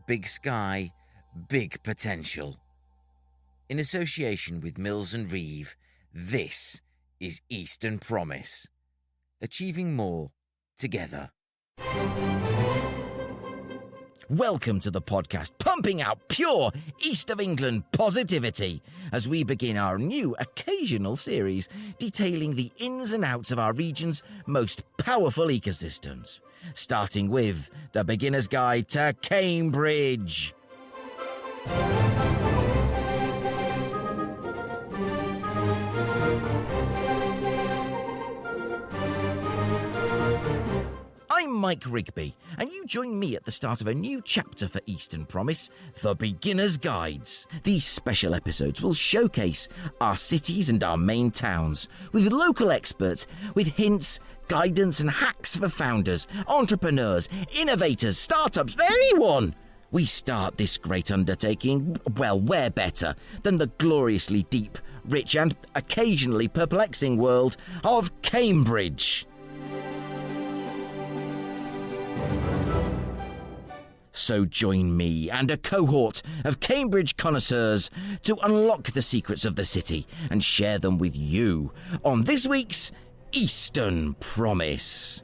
big sky, big potential. In association with Mills and Reeve, this is Eastern Promise. Achieving more together. Welcome to the podcast, pumping out pure East of England positivity as we begin our new occasional series detailing the ins and outs of our region's most powerful ecosystems, starting with the Beginner's Guide to Cambridge. I'm Mike Rigby, and you join me at the start of a new chapter for Eastern Promise, The Beginner's Guides. These special episodes will showcase our cities and our main towns, with local experts, with hints, guidance and hacks for founders, entrepreneurs, innovators, startups, anyone. We start this great undertaking, well, where better than the gloriously deep, rich and occasionally perplexing world of Cambridge. So join me and a cohort of Cambridge connoisseurs to unlock the secrets of the city and share them with you on this week's Eastern Promise.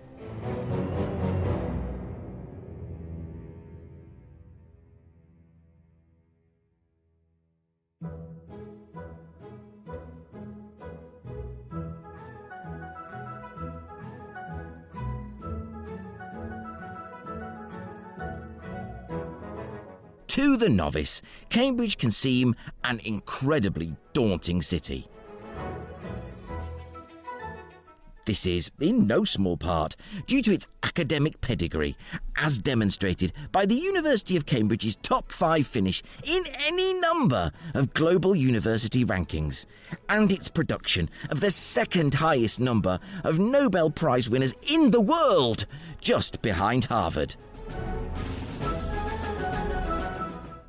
To the novice, Cambridge can seem an incredibly daunting city. This is, in no small part, due to its academic pedigree, as demonstrated by the University of Cambridge's top 5 finish in any number of global university rankings, and its production of the second highest number of Nobel Prize winners in the world, just behind Harvard.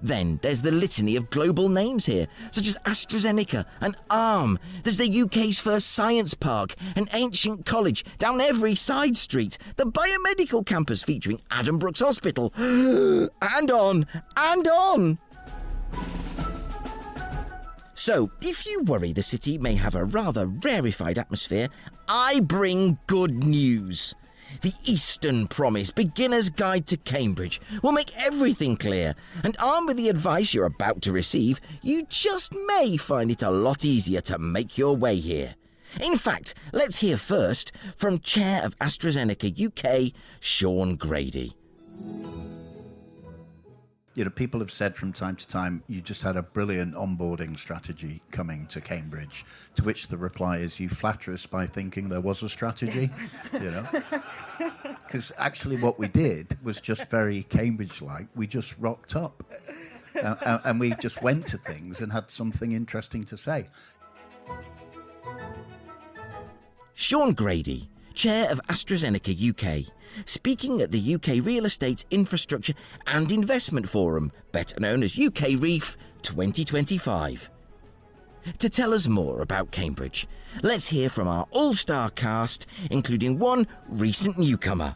Then there's the litany of global names here, such as AstraZeneca and ARM. There's the UK's first science park, an ancient college down every side street, the biomedical campus featuring Adam Brooks Hospital, and on and on. So, if you worry the city may have a rather rarefied atmosphere, I bring good news. The Eastern Promise Beginner's Guide to Cambridge will make everything clear, and armed with the advice you're about to receive, you just may find it a lot easier to make your way here. In fact, let's hear first from Chair of AstraZeneca UK, Sean Grady. You know, people have said from time to time, you just had a brilliant onboarding strategy coming to Cambridge, to which the reply is, you flatter us by thinking there was a strategy, you know. Because actually what we did was just very Cambridge-like. We just rocked up and we just went to things and had something interesting to say. Sean Grady, Chair of AstraZeneca UK, speaking at the UK Real Estate Infrastructure and Investment Forum, better known as UK REEF 2025. To tell us more about Cambridge, let's hear from our all-star cast, including one recent newcomer.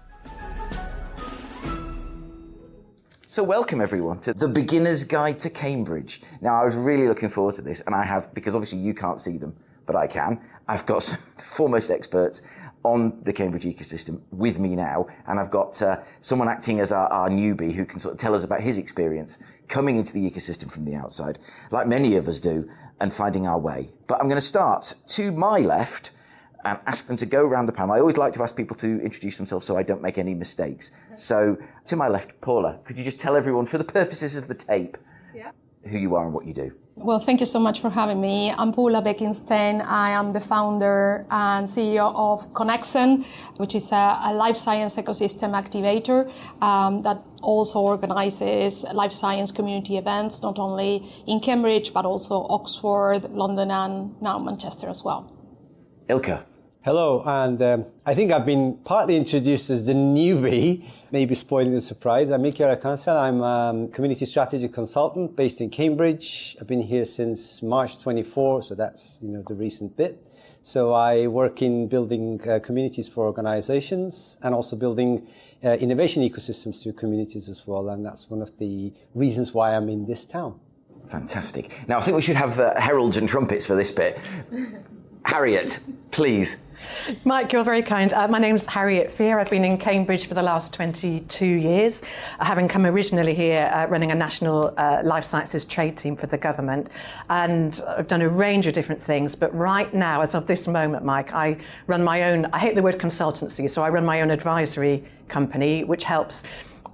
So welcome everyone to the Beginner's Guide to Cambridge. Now I was really looking forward to this, and I have, because obviously you can't see them, but I can. I've got some of the foremost experts on the Cambridge ecosystem with me now, and I've got someone acting as our newbie who can sort of tell us about his experience coming into the ecosystem from the outside, like many of us do, and finding our way. But I'm going to start to my left and ask them to go around the panel. I always like to ask people to introduce themselves so I don't make any mistakes. So to my left, Paula, could you just tell everyone, for the purposes of the tape, who you are and what you do? Well, thank you so much for having me. I'm Paula Bekinschtein. I am the founder and CEO of CONEXEN, which is a life science ecosystem activator that also organizes life science community events, not only in Cambridge, but also Oxford, London, and now Manchester as well. Ilker. Hello, and I think I've been partly introduced as the newbie, maybe spoiling the surprise. I'm Ilker Akansel. I'm a community strategy consultant based in Cambridge. I've been here since March 24, so that's the recent bit. So I work in building communities for organizations and also building innovation ecosystems through communities as well. And that's one of the reasons why I'm in this town. Fantastic. Now, I think we should have heralds and trumpets for this bit. Harriet, please. Mike, you're very kind. My name's Harriet Fear. I've been in Cambridge for the last 22 years, having come originally here running a national life sciences trade team for the government. And I've done a range of different things. But right now, as of this moment, Mike, I run my own, I hate the word consultancy, so I run my own advisory company, which helps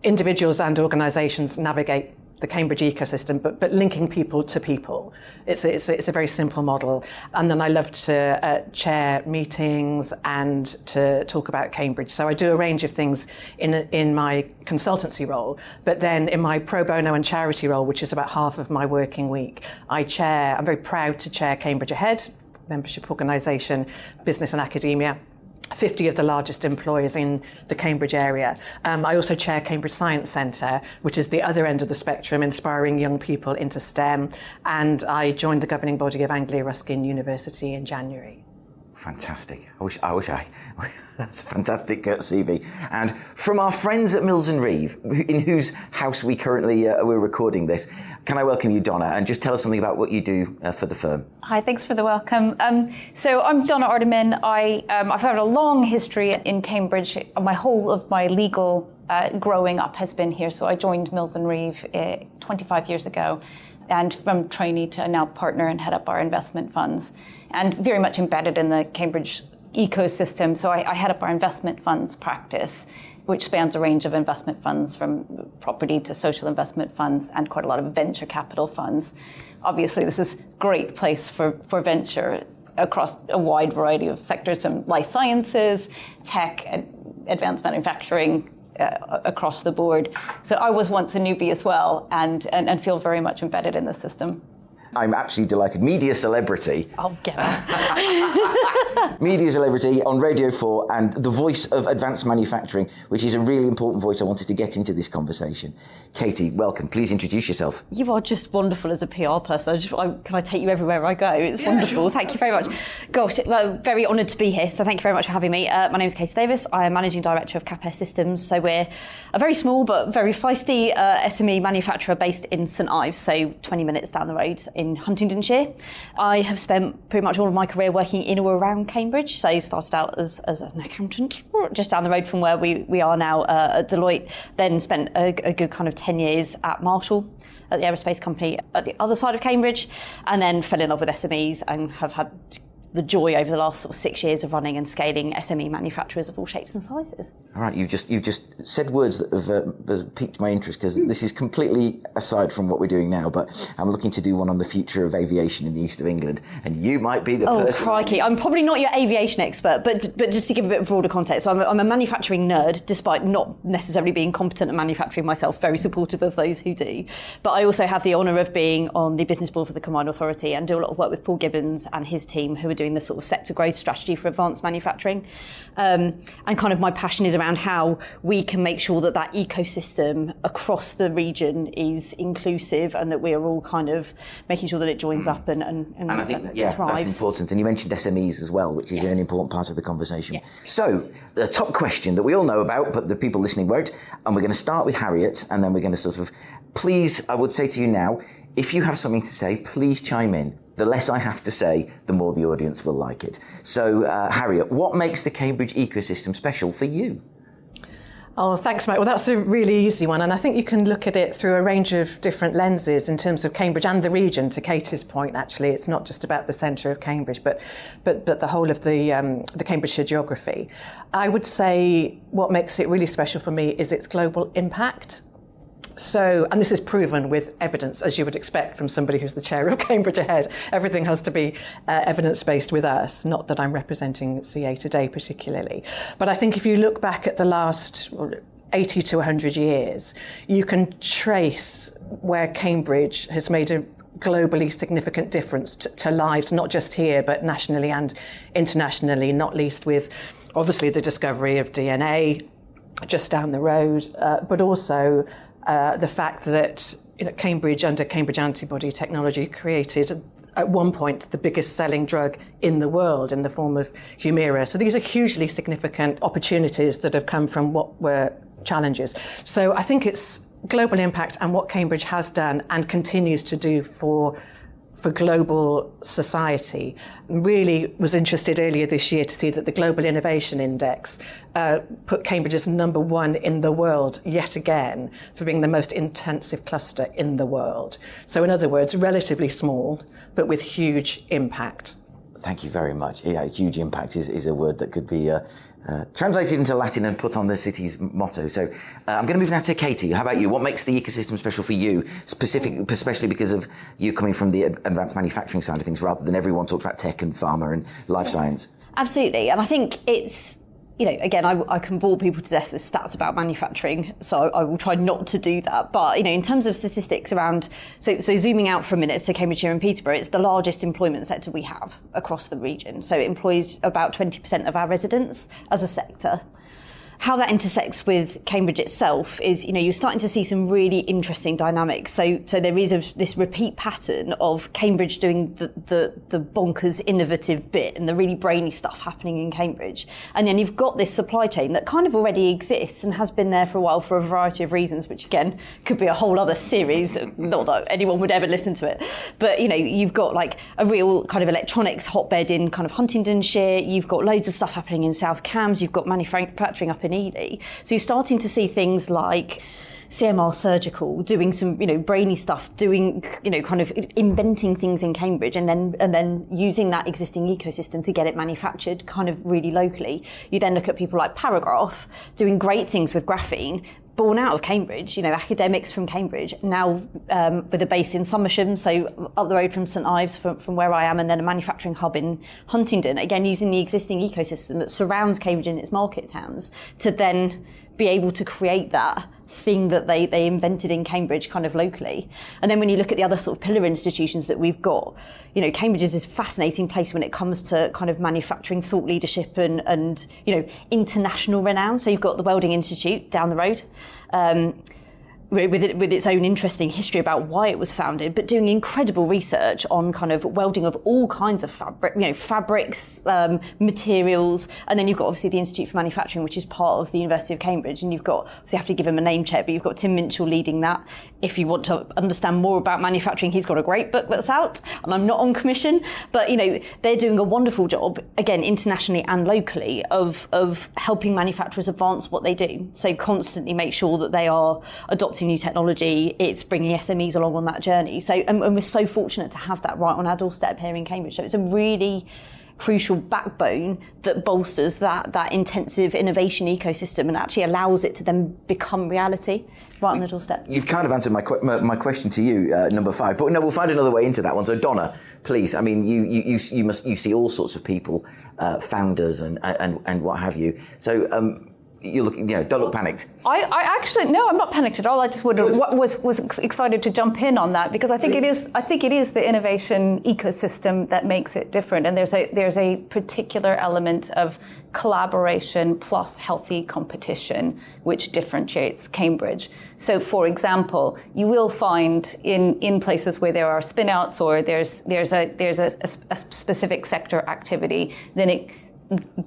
individuals and organisations navigate the Cambridge ecosystem, but linking people to people. It's a very simple model. And then I love to chair meetings and to talk about Cambridge. So I do a range of things in my consultancy role, but then in my pro bono and charity role, which is about half of my working week, I'm very proud to chair Cambridge Ahead, membership organisation, business and academia. 50 of the largest employers in the Cambridge area. I also chair Cambridge Science Centre, which is the other end of the spectrum, inspiring young people into STEM. And I joined the governing body of Anglia Ruskin University in January. Fantastic. I wish I. That's a fantastic CV. And from our friends at Mills & Reeve, in whose house we're recording this, can I welcome you, Dona, and just tell us something about what you do for the firm? Hi, thanks for the welcome. So I'm Dona Ardeman. I've had a long history in Cambridge. My whole of my legal growing up has been here. So I joined Mills & Reeve 25 years ago, and from trainee to now partner and head up our investment funds, and very much embedded in the Cambridge ecosystem. So I head up our investment funds practice, which spans a range of investment funds from property to social investment funds and quite a lot of venture capital funds. Obviously, this is a great place for venture across a wide variety of sectors, from life sciences, tech, advanced manufacturing, across the board. So I was once a newbie as well, and feel very much embedded in the system. I'm absolutely delighted. Media celebrity. I'll get it. Media celebrity on Radio 4 and the voice of advanced manufacturing, which is a really important voice I wanted to get into this conversation. Katy, welcome. Please introduce yourself. You are just wonderful as a PR person. Can I take you everywhere I go? It's wonderful. Thank you very much. Gosh, well, very honoured to be here. So thank you very much for having me. My name is Katy Davies. I am Managing Director of Capes Systems. So we're a very small but very feisty SME manufacturer based in St Ives, so 20 minutes down the road in Huntingdonshire. I have spent pretty much all of my career working in or around Cambridge. So started out as an accountant just down the road from where we are now at Deloitte. Then spent a good kind of 10 years at Marshall, at the aerospace company at the other side of Cambridge, and then fell in love with SMEs and have had the joy over the last sort of 6 years of running and scaling SME manufacturers of all shapes and sizes. All right, you've just said words that have piqued my interest, because this is completely aside from what we're doing now, but I'm looking to do one on the future of aviation in the east of England, and you might be the person. Oh, crikey. I'm probably not your aviation expert, but just to give a bit of broader context, I'm a manufacturing nerd, despite not necessarily being competent at manufacturing myself, very supportive of those who do. But I also have the honour of being on the business board for the Combined Authority and do a lot of work with Paul Gibbons and his team, who are doing the sort of sector growth strategy for advanced manufacturing. And kind of my passion is around how we can make sure that that ecosystem across the region is inclusive, and that we are all kind of making sure that it joins up and I think thrives. That's important. And you mentioned SMEs as well, which is an important part of the conversation. Yes. So the top question that we all know about, but the people listening won't, and we're going to start with Harriet, and then we're going to sort of, please, I would say to you now, if you have something to say, please chime in. The less I have to say, the more the audience will like it. So, Harriet, what makes the Cambridge ecosystem special for you? Oh, thanks, Mike. Well, that's a really easy one. And I think you can look at it through a range of different lenses in terms of Cambridge and the region. To Katy's point, actually, it's not just about the centre of Cambridge, but the whole of the Cambridgeshire geography. I would say what makes it really special for me is its global impact. So, and this is proven with evidence, as you would expect from somebody who's the chair of Cambridge Ahead. Everything has to be evidence-based with us, not that I'm representing CA today particularly. But I think if you look back at the last 80 to 100 years, you can trace where Cambridge has made a globally significant difference to lives, not just here, but nationally and internationally, not least with obviously the discovery of DNA just down the road, but also the fact that Cambridge, under Cambridge antibody technology, created at one point the biggest selling drug in the world in the form of Humira. So these are hugely significant opportunities that have come from what were challenges. So I think it's global impact and what Cambridge has done and continues to do for global society. Really was interested earlier this year to see that the Global Innovation Index put Cambridge as number 1 in the world yet again for being the most intensive cluster in the world. So in other words, relatively small, but with huge impact. Thank you very much. Yeah, huge impact is a word that could be translated into Latin and put on the city's motto. So I'm going to move now to Katy. How about you? What makes the ecosystem special for you, especially because of you coming from the advanced manufacturing side of things rather than everyone talks about tech and pharma and life science? Absolutely. And I think it's, again, I can bore people to death with stats about manufacturing, so I will try not to do that. But, in terms of statistics around, so zooming out for a minute to Cambridgeshire and Peterborough, it's the largest employment sector we have across the region. So it employs about 20% of our residents as a sector. How that intersects with Cambridge itself is, you're starting to see some really interesting dynamics. So there is this repeat pattern of Cambridge doing the bonkers innovative bit and the really brainy stuff happening in Cambridge. And then you've got this supply chain that kind of already exists and has been there for a while for a variety of reasons, which again could be a whole other series, not that anyone would ever listen to it. But, you've got like a real kind of electronics hotbed in kind of Huntingdonshire. You've got loads of stuff happening in South Cambs. You've got manufacturing up in Ely. So you're starting to see things like CMR Surgical doing some, brainy stuff, doing, kind of inventing things in Cambridge and then using that existing ecosystem to get it manufactured kind of really locally. You then look at people like Paragraph doing great things with graphene, born out of Cambridge, academics from Cambridge, now with a base in Somersham, so up the road from St Ives from where I am, and then a manufacturing hub in Huntingdon, again using the existing ecosystem that surrounds Cambridge and its market towns to then be able to create that thing that they invented in Cambridge kind of locally. And then when you look at the other sort of pillar institutions that we've got, Cambridge is this fascinating place when it comes to kind of manufacturing thought leadership and international renown. So you've got the Welding Institute down the road, with its own interesting history about why it was founded, but doing incredible research on kind of welding of all kinds of fabrics, materials, and then you've got obviously the Institute for Manufacturing, which is part of the University of Cambridge, and you've got, obviously I have to give him a name check, but you've got Tim Minchell leading that. If you want to understand more about manufacturing, he's got a great book that's out, and I'm not on commission, but they're doing a wonderful job, again, internationally and locally, of helping manufacturers advance what they do. So constantly make sure that they are adopting new technology, it's bringing SMEs along on that journey. So, and we're so fortunate to have that right on our doorstep here in Cambridge. So it's a really crucial backbone that bolsters that intensive innovation ecosystem and actually allows it to then become reality right on the doorstep. You've kind of answered my question to you, number 5, but no, we'll find another way into that one. So Dona, please, I mean, you see all sorts of people, founders and what have you. So you look, don't look panicked. I actually no, I'm not panicked at all. I just was excited to jump in on that because I think it is the innovation ecosystem that makes it different, and there's a particular element of collaboration plus healthy competition which differentiates Cambridge. So, for example, you will find in places where there are spin-outs or there's a specific sector activity, then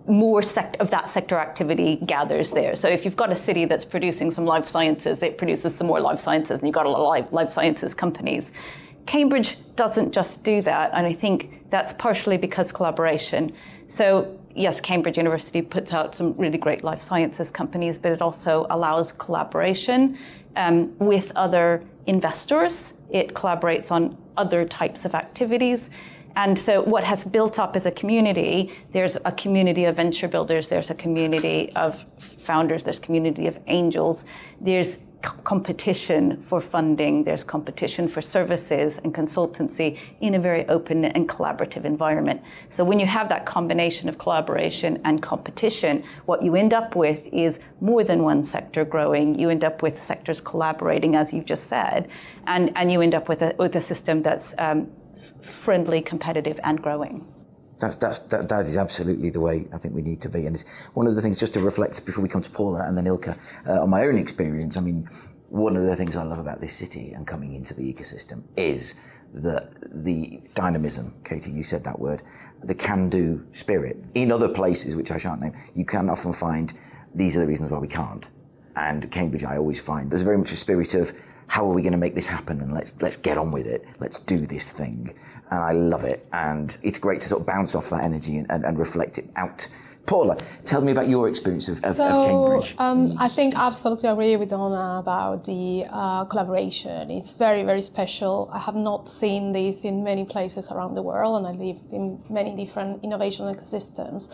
more of that sector activity gathers there. So if you've got a city that's producing some life sciences, it produces some more life sciences, and you've got a lot of life sciences companies. Cambridge doesn't just do that, and I think that's partially because collaboration. So yes, Cambridge University puts out some really great life sciences companies, but it also allows collaboration with other investors. It collaborates on other types of activities. And so what has built up as a community, there's a community of venture builders, there's a community of founders, there's a community of angels, there's competition for funding, there's competition for services and consultancy in a very open and collaborative environment. So when you have that combination of collaboration and competition, what you end up with is more than one sector growing. You end up with sectors collaborating, as you've just said, and you end up with a system that's friendly, competitive, and growing. That is absolutely the way I think we need to be. And it's one of the things, just to reflect before we come to Paula and then Ilker, on my own experience. I mean, one of the things I love about this city and coming into the ecosystem is the dynamism, Katy, you said that word, the can-do spirit. In other places, which I shan't name, you can often find these are the reasons why we can't. And Cambridge, I always find, there's very much a spirit of how are we going to make this happen, and let's get on with it. Let's do this thing. And I love it. And it's great to sort of bounce off that energy and reflect it out. Paula, tell me about your experience of Cambridge. I think I absolutely agree with Dona about the collaboration. It's very, very special. I have not seen this in many places around the world, and I lived in many different innovation ecosystems.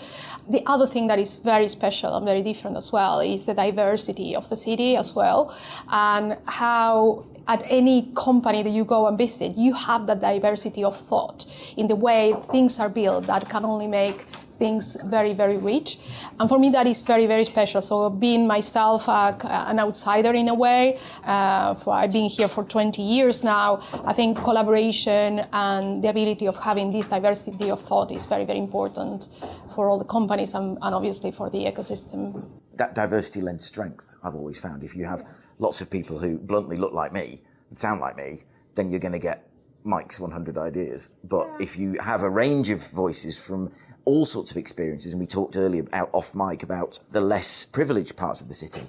The other thing that is very special and very different as well is the diversity of the city as well, and how at any company that you go and visit, you have that diversity of thought in the way things are built that can only make things very, very rich. And for me, that is very, very special. So being myself an outsider in a way, I've been here for 20 years now, I think collaboration and the ability of having this diversity of thought is very, very important for all the companies and obviously for the ecosystem. That diversity lends strength, I've always found. If you have lots of people who bluntly look like me and sound like me, then you're going to get Mike's 100 ideas. But if you have a range of voices from all sorts of experiences, and we talked earlier off mic about the less privileged parts of the city,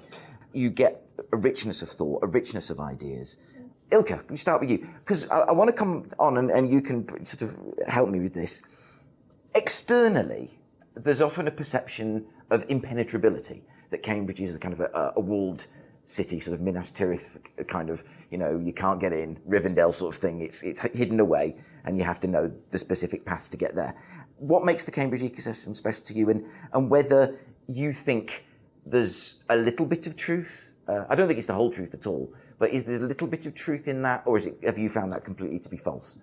you get a richness of thought, a richness of ideas. Ilker, can we start with you? Because I want to come on and you can sort of help me with this. Externally, there's often a perception of impenetrability, that Cambridge is a kind of a walled city, sort of Minas Tirith kind of, you can't get in, Rivendell sort of thing. It's hidden away, and you have to know the specific paths to get there. What makes the Cambridge ecosystem special to you, and whether you think there's a little bit of truth? I don't think it's the whole truth at all, but is there a little bit of truth in that, or have you found that completely to be false?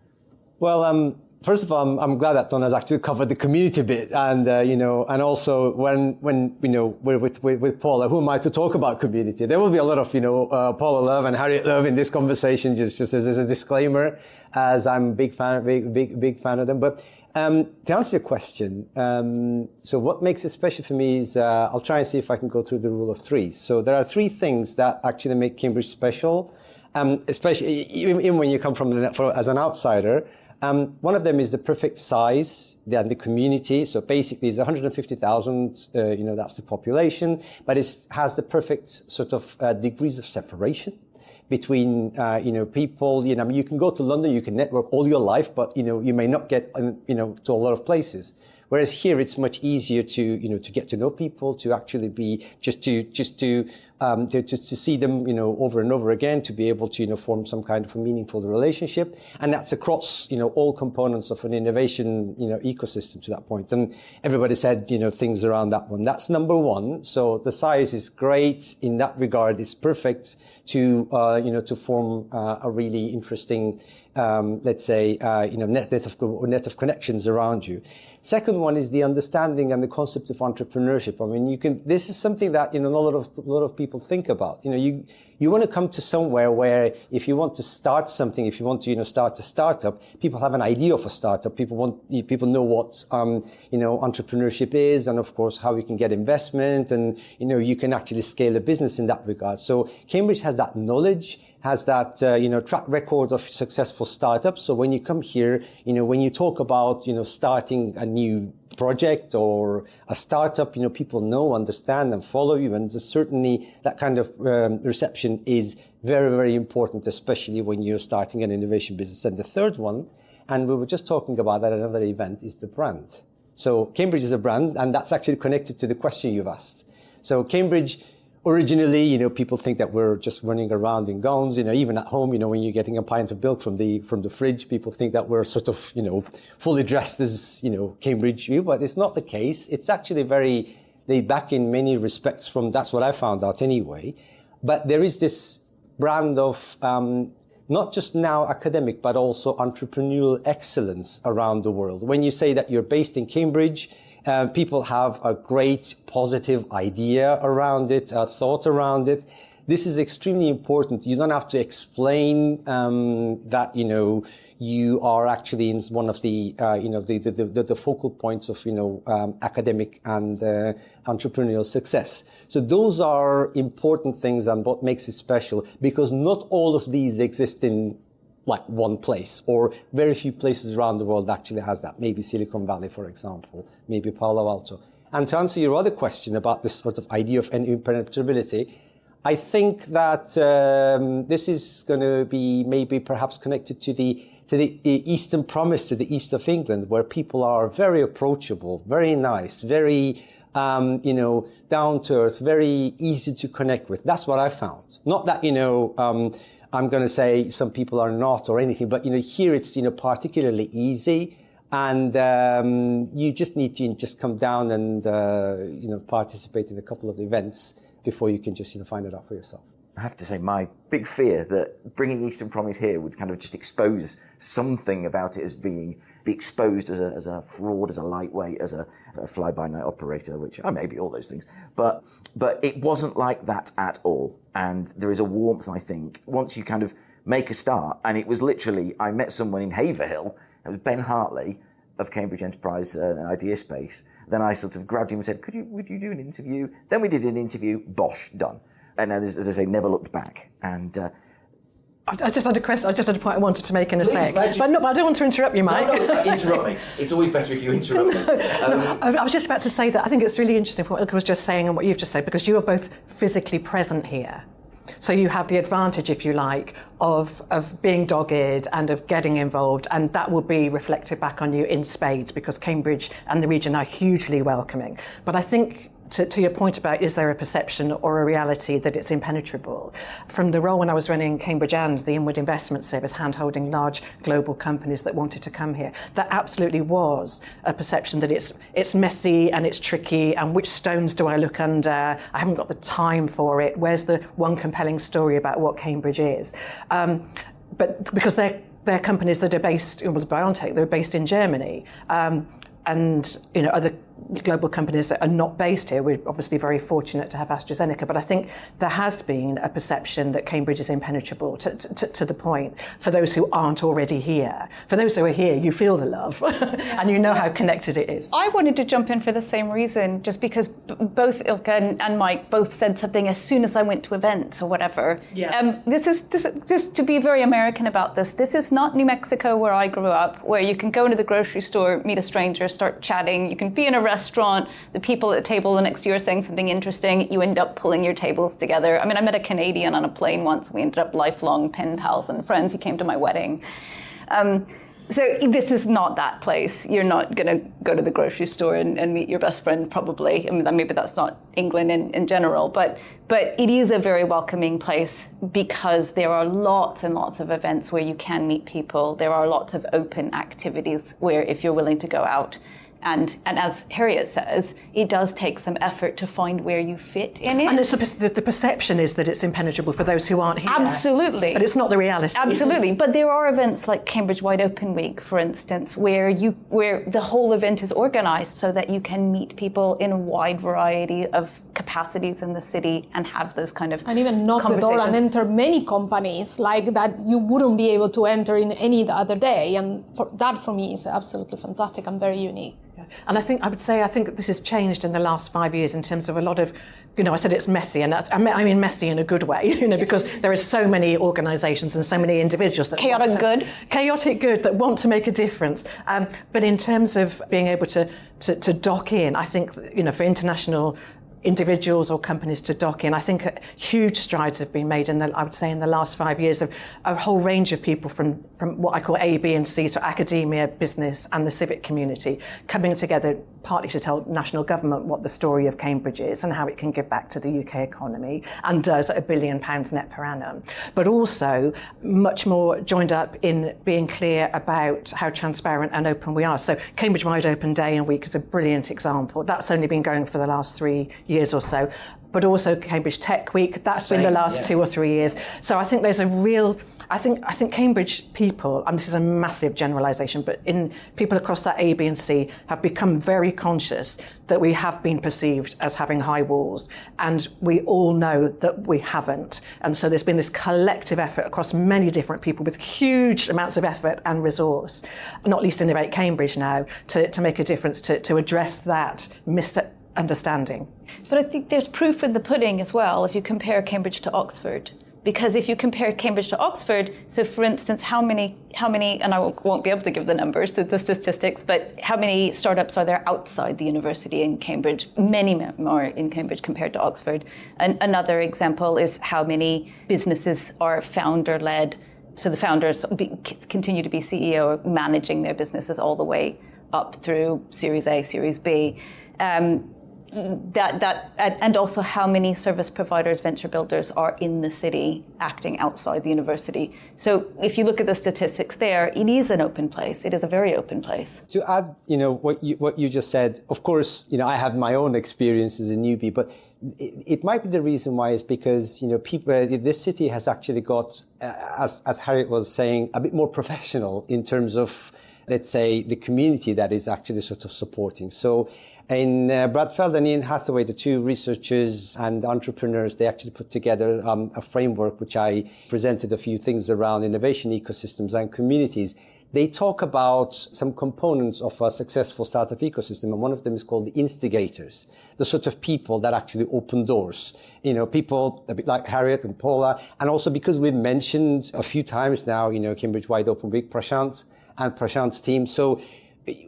Well, first of all, I'm glad that Dona's actually covered the community bit, and and also when we're with Paula, who am I to talk about community? There will be a lot of Paula love and Harriet love in this conversation, just as a disclaimer, as I'm a big fan of them. But to answer your question, so what makes it special for me is I'll try and see if I can go through the rule of threes. So there are three things that actually make Cambridge special, especially even when you come from as an outsider. One of them is the perfect size, the community. So basically, it's 150,000. That's the population, but it has the perfect sort of degrees of separation between people. You can go to London, you can network all your life, but you may not get to a lot of places. Whereas here, it's much easier to get to know people, to actually be to see them over and over again, to be able to form some kind of a meaningful relationship, and that's across all components of an innovation ecosystem to that point. And everybody said things around that one. That's number one. So the size is great in that regard. It's perfect to form a really interesting let's say net of connections around you. Second one is the understanding and the concept of entrepreneurship. I mean, this is something that not a lot of people think about. You want to come to somewhere where if you want to start something, if you want to start a startup, people have an idea of a startup. People know what entrepreneurship is, and of course how you can get investment, and you can actually scale a business in that regard. So Cambridge has that knowledge, has that track record of successful startups. So when you come here, when you talk about starting a new project or a startup, people know, understand, and follow you, and certainly that kind of reception is very, very important, especially when you're starting an innovation business. And the third one, and we were just talking about that at another event, is the brand. So Cambridge is a brand, and that's actually connected to the question you've asked. So Cambridge, originally, people think that we're just running around in gowns. Even at home, when you're getting a pint of milk from the fridge, people think that we're sort of, fully dressed as, Cambridge view. But it's not the case. It's actually very laid back in many respects. That's what I found out anyway. But there is this brand of not just now academic, but also entrepreneurial excellence around the world. When you say that you're based in Cambridge, people have a great positive idea around it, a thought around it. This is extremely important. You don't have to explain that you are actually in one of the the focal points of academic and entrepreneurial success. So those are important things, and what makes it special, because not all of these exist in like one place, or very few places around the world actually has that. Maybe Silicon Valley, for example, maybe Palo Alto. And to answer your other question about this sort of idea of impenetrability, I think that this is going to be maybe perhaps connected to the Eastern Promise, to the east of England, where people are very approachable, very nice, very down to earth, very easy to connect with. That's what I found. Not that I'm going to say some people are not or anything, but here it's particularly easy, and you just need to just come down and participate in a couple of events before you can just find it out for yourself. I have to say, my big fear that bringing Eastern Promise here would kind of just expose something about it as be exposed as a fraud, as a lightweight, as a fly-by-night operator, which I may be all those things. But it wasn't like that at all. And there is a warmth, I think, once you kind of make a start. And it was literally, I met someone in Haverhill, it was Ben Hartley of Cambridge Enterprise Idea Space. Then I sort of grabbed him and said, would you do an interview? Then we did an interview, bosh, done. And as I say, never looked back. And I just had a question. I just had a point I wanted to make in a sec. But I don't want to interrupt you, Mike. No, interrupt me. It's always better if you interrupt me. I was just about to say that I think it's really interesting what Ilker was just saying and what you've just said, because you are both physically present here. So you have the advantage, if you like, of being dogged and of getting involved, and that will be reflected back on you in spades, because Cambridge and the region are hugely welcoming. But I think, to your point about is there a perception or a reality that it's impenetrable, from the role when I was running Cambridge and the Inward Investment Service, hand-holding large global companies that wanted to come here, there absolutely was a perception that it's messy and it's tricky, and which stones do I look under? I haven't got the time for it. Where's the one compelling story about what Cambridge is? But because they're companies that are based, BioNTech, they're based in Germany, and other global companies that are not based here. We're obviously very fortunate to have AstraZeneca, but I think there has been a perception that Cambridge is impenetrable to the point for those who aren't already here. For those who are here, you feel the love and you know how connected it is. I wanted to jump in for the same reason, just because both Ilker and Mike both said something as soon as I went to events or whatever. Yeah. This is just to be very American about this. This is not New Mexico, where I grew up, where you can go into the grocery store, meet a stranger, start chatting. You can be in a restaurant, the people at the table next to you are saying something interesting, you end up pulling your tables together. I mean, I met a Canadian on a plane once. We ended up lifelong pen pals and friends. He came to my wedding. So this is not that place. You're not going to go to the grocery store and meet your best friend, probably. I mean, maybe that's not England in general, but it is a very welcoming place, because there are lots and lots of events where you can meet people. There are lots of open activities where, if you're willing to go out, and as Harriet says, it does take some effort to find where you fit in it. And it's the perception is that it's impenetrable for those who aren't here. Absolutely. But it's not the reality. Absolutely. But there are events like Cambridge Wide Open Week, for instance, where the whole event is organised so that you can meet people in a wide variety of capacities in the city and have those kind of and even knock the door and enter many companies like that you wouldn't be able to enter in any other day. And for me is absolutely fantastic and very unique. And I think this has changed in the last 5 years in terms of a lot of, I said it's messy, and I mean messy in a good way, because there are so many organisations and so many individuals that chaotic good that want to make a difference. But in terms of being able to dock in, I think for international individuals or companies to dock in, I think huge strides have been made in the last 5 years of a whole range of people from what I call A, B and C, so academia, business and the civic community, coming together partly to tell national government what the story of Cambridge is and how it can give back to the UK economy, and does £1 billion net per annum, but also much more joined up in being clear about how transparent and open we are. So Cambridge Wide Open Day and Week is a brilliant example. That's only been going for the last 3 years or so, but also Cambridge Tech Week, that's been the last 2 or 3 years. So I think there's a real, I think Cambridge people, and this is a massive generalisation, but in people across that A, B and C have become very conscious that we have been perceived as having high walls, and we all know that we haven't. And so there's been this collective effort across many different people with huge amounts of effort and resource, not least Innovate Cambridge now, to make a difference, to address that misunderstanding. But I think there's proof in the pudding as well. If you compare Cambridge to Oxford, Because if you compare Cambridge to Oxford, so for instance, how many, and I won't be able to give the numbers, the statistics, but how many startups are there outside the university in Cambridge? Many more in Cambridge compared to Oxford. And another example is how many businesses are founder-led. So the founders continue to be CEO, managing their businesses all the way up through Series A, Series B. And also how many service providers, venture builders are in the city acting outside the university. So if you look at the statistics there, it is an open place. It is a very open place. To add, what you just said, of course, I have my own experience as a newbie, but it might be the reason why is because, people, this city has actually got, as Harriet was saying, a bit more professional in terms of, let's say, the community that is actually sort of supporting. So in Bradfeld and Ian Hathaway, the two researchers and entrepreneurs, they actually put together a framework which I presented a few things around innovation ecosystems and communities. They talk about some components of a successful startup ecosystem, and one of them is called the instigators, the sort of people that actually open doors. People a bit like Harriet and Paula, and also because we've mentioned a few times now, Cambridge Wide Open Week, Prashant and Prashant's team. So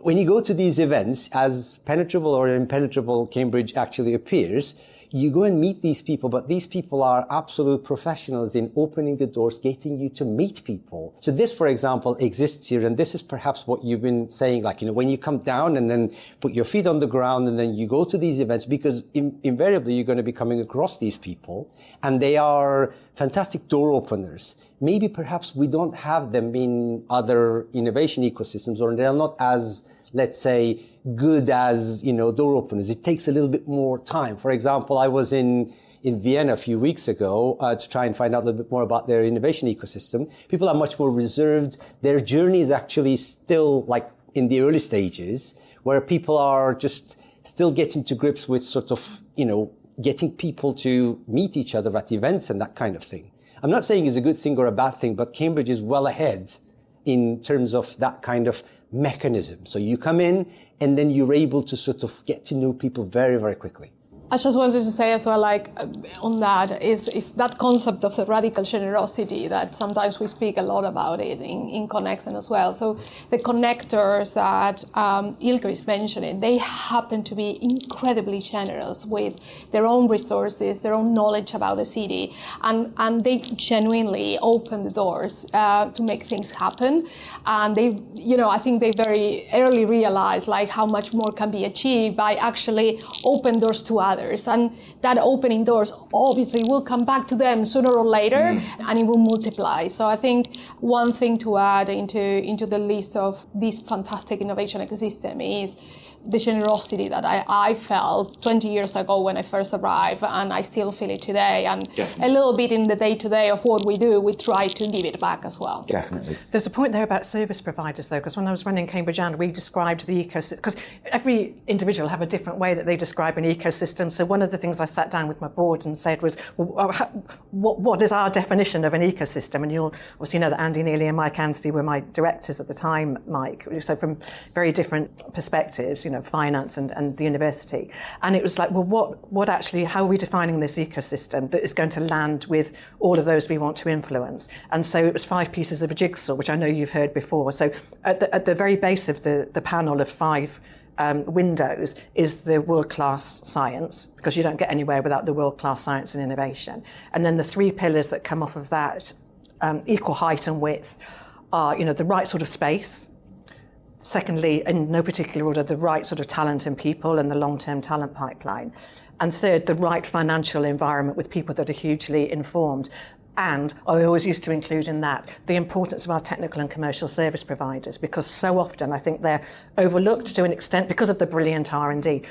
when you go to these events, as penetrable or impenetrable Cambridge actually appears, you go and meet these people, but these people are absolute professionals in opening the doors, getting you to meet people. So this, for example, exists here, and this is perhaps what you've been saying, when you come down and then put your feet on the ground and then you go to these events, because invariably you're going to be coming across these people, and they are fantastic door openers. Maybe perhaps we don't have them in other innovation ecosystems, or they're not as, let's say, good as, door openers. It takes a little bit more time. For example, I was in Vienna a few weeks ago to try and find out a little bit more about their innovation ecosystem. People are much more reserved. Their journey is actually still in the early stages, where people are just still getting to grips with sort of, getting people to meet each other at events and that kind of thing. I'm not saying it's a good thing or a bad thing, but Cambridge is well ahead in terms of that kind of mechanism. So you come in and then you're able to sort of get to know people very, very quickly. I just wanted to say as well, on that, is that concept of the radical generosity that sometimes we speak a lot about it in CONEXEN as well. So the connectors that Ilker is mentioning, they happen to be incredibly generous with their own resources, their own knowledge about the city, and they genuinely open the doors to make things happen. And they, I think they very early realized how much more can be achieved by actually open doors to others. And that opening doors obviously will come back to them sooner or later, and it will multiply. So I think one thing to add into the list of this fantastic innovation ecosystem is the generosity that I felt 20 years ago when I first arrived, and I still feel it today. And Definitely. A little bit in the day-to-day of what we do, we try to give it back as well. Definitely. There's a point there about service providers, though, because when I was running Cambridge and we described the ecosystem, because every individual have a different way that they describe an ecosystem. So one of the things I sat down with my board and said was, what is our definition of an ecosystem? And you'll obviously know that Andy Neely and Mike Anstey were my directors at the time, Mike. So from very different perspectives, finance and the university. And it was what actually, how are we defining this ecosystem that is going to land with all of those we want to influence? And so it was 5 pieces of a jigsaw, which I know you've heard before. So at the very base of the panel of 5 windows is the world-class science, because you don't get anywhere without the world-class science and innovation. And then the 3 pillars that come off of that, equal height and width, are the right sort of space. Secondly, in no particular order, the right sort of talent and people and the long-term talent pipeline. And third, the right financial environment with people that are hugely informed. And I always used to include in that the importance of our technical and commercial service providers, because so often I think they're overlooked to an extent because of the brilliant R&D.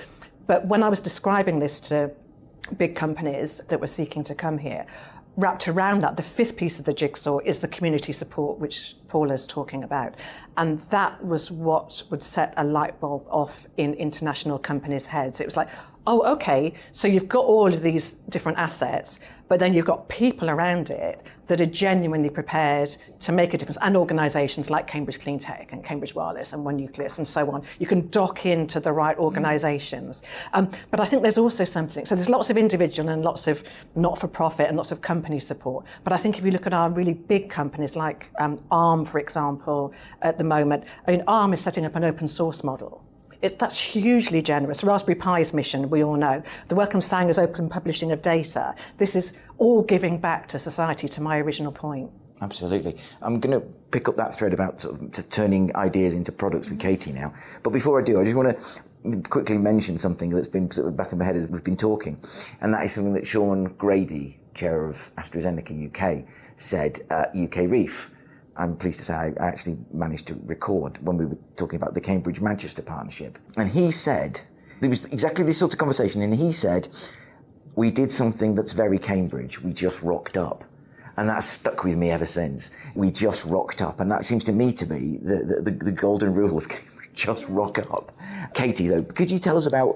But when I was describing this to big companies that were seeking to come here, wrapped around that, the 5th piece of the jigsaw is the community support, which Paula's talking about. And that was what would set a light bulb off in international companies' heads. It was oh, okay, so you've got all of these different assets, but then you've got people around it that are genuinely prepared to make a difference, and organisations like Cambridge Clean Tech and Cambridge Wireless and One Nucleus and so on. You can dock into the right organisations. But I think there's also something, so there's lots of individual and lots of not-for-profit and lots of company support. But I think if you look at our really big companies like ARM, for example, at the moment, I mean, ARM is setting up an open source model. That's hugely generous. Raspberry Pi's mission, we all know. The Wellcome Sang is open publishing of data. This is all giving back to society, to my original point. Absolutely. I'm going to pick up that thread about sort of turning ideas into products with Katy now. But before I do, I just want to quickly mention something that's been sort of back in my head as we've been talking. And that is something that Sean Grady, chair of AstraZeneca UK, said at UK Reeve. I'm pleased to say I actually managed to record when we were talking about the Cambridge-Manchester partnership. And he said, there was exactly this sort of conversation, and he said, we did something that's very Cambridge, we just rocked up. And that's stuck with me ever since. We just rocked up, and that seems to me to be the golden rule of Cambridge, just rock up. Katy, though, could you tell us about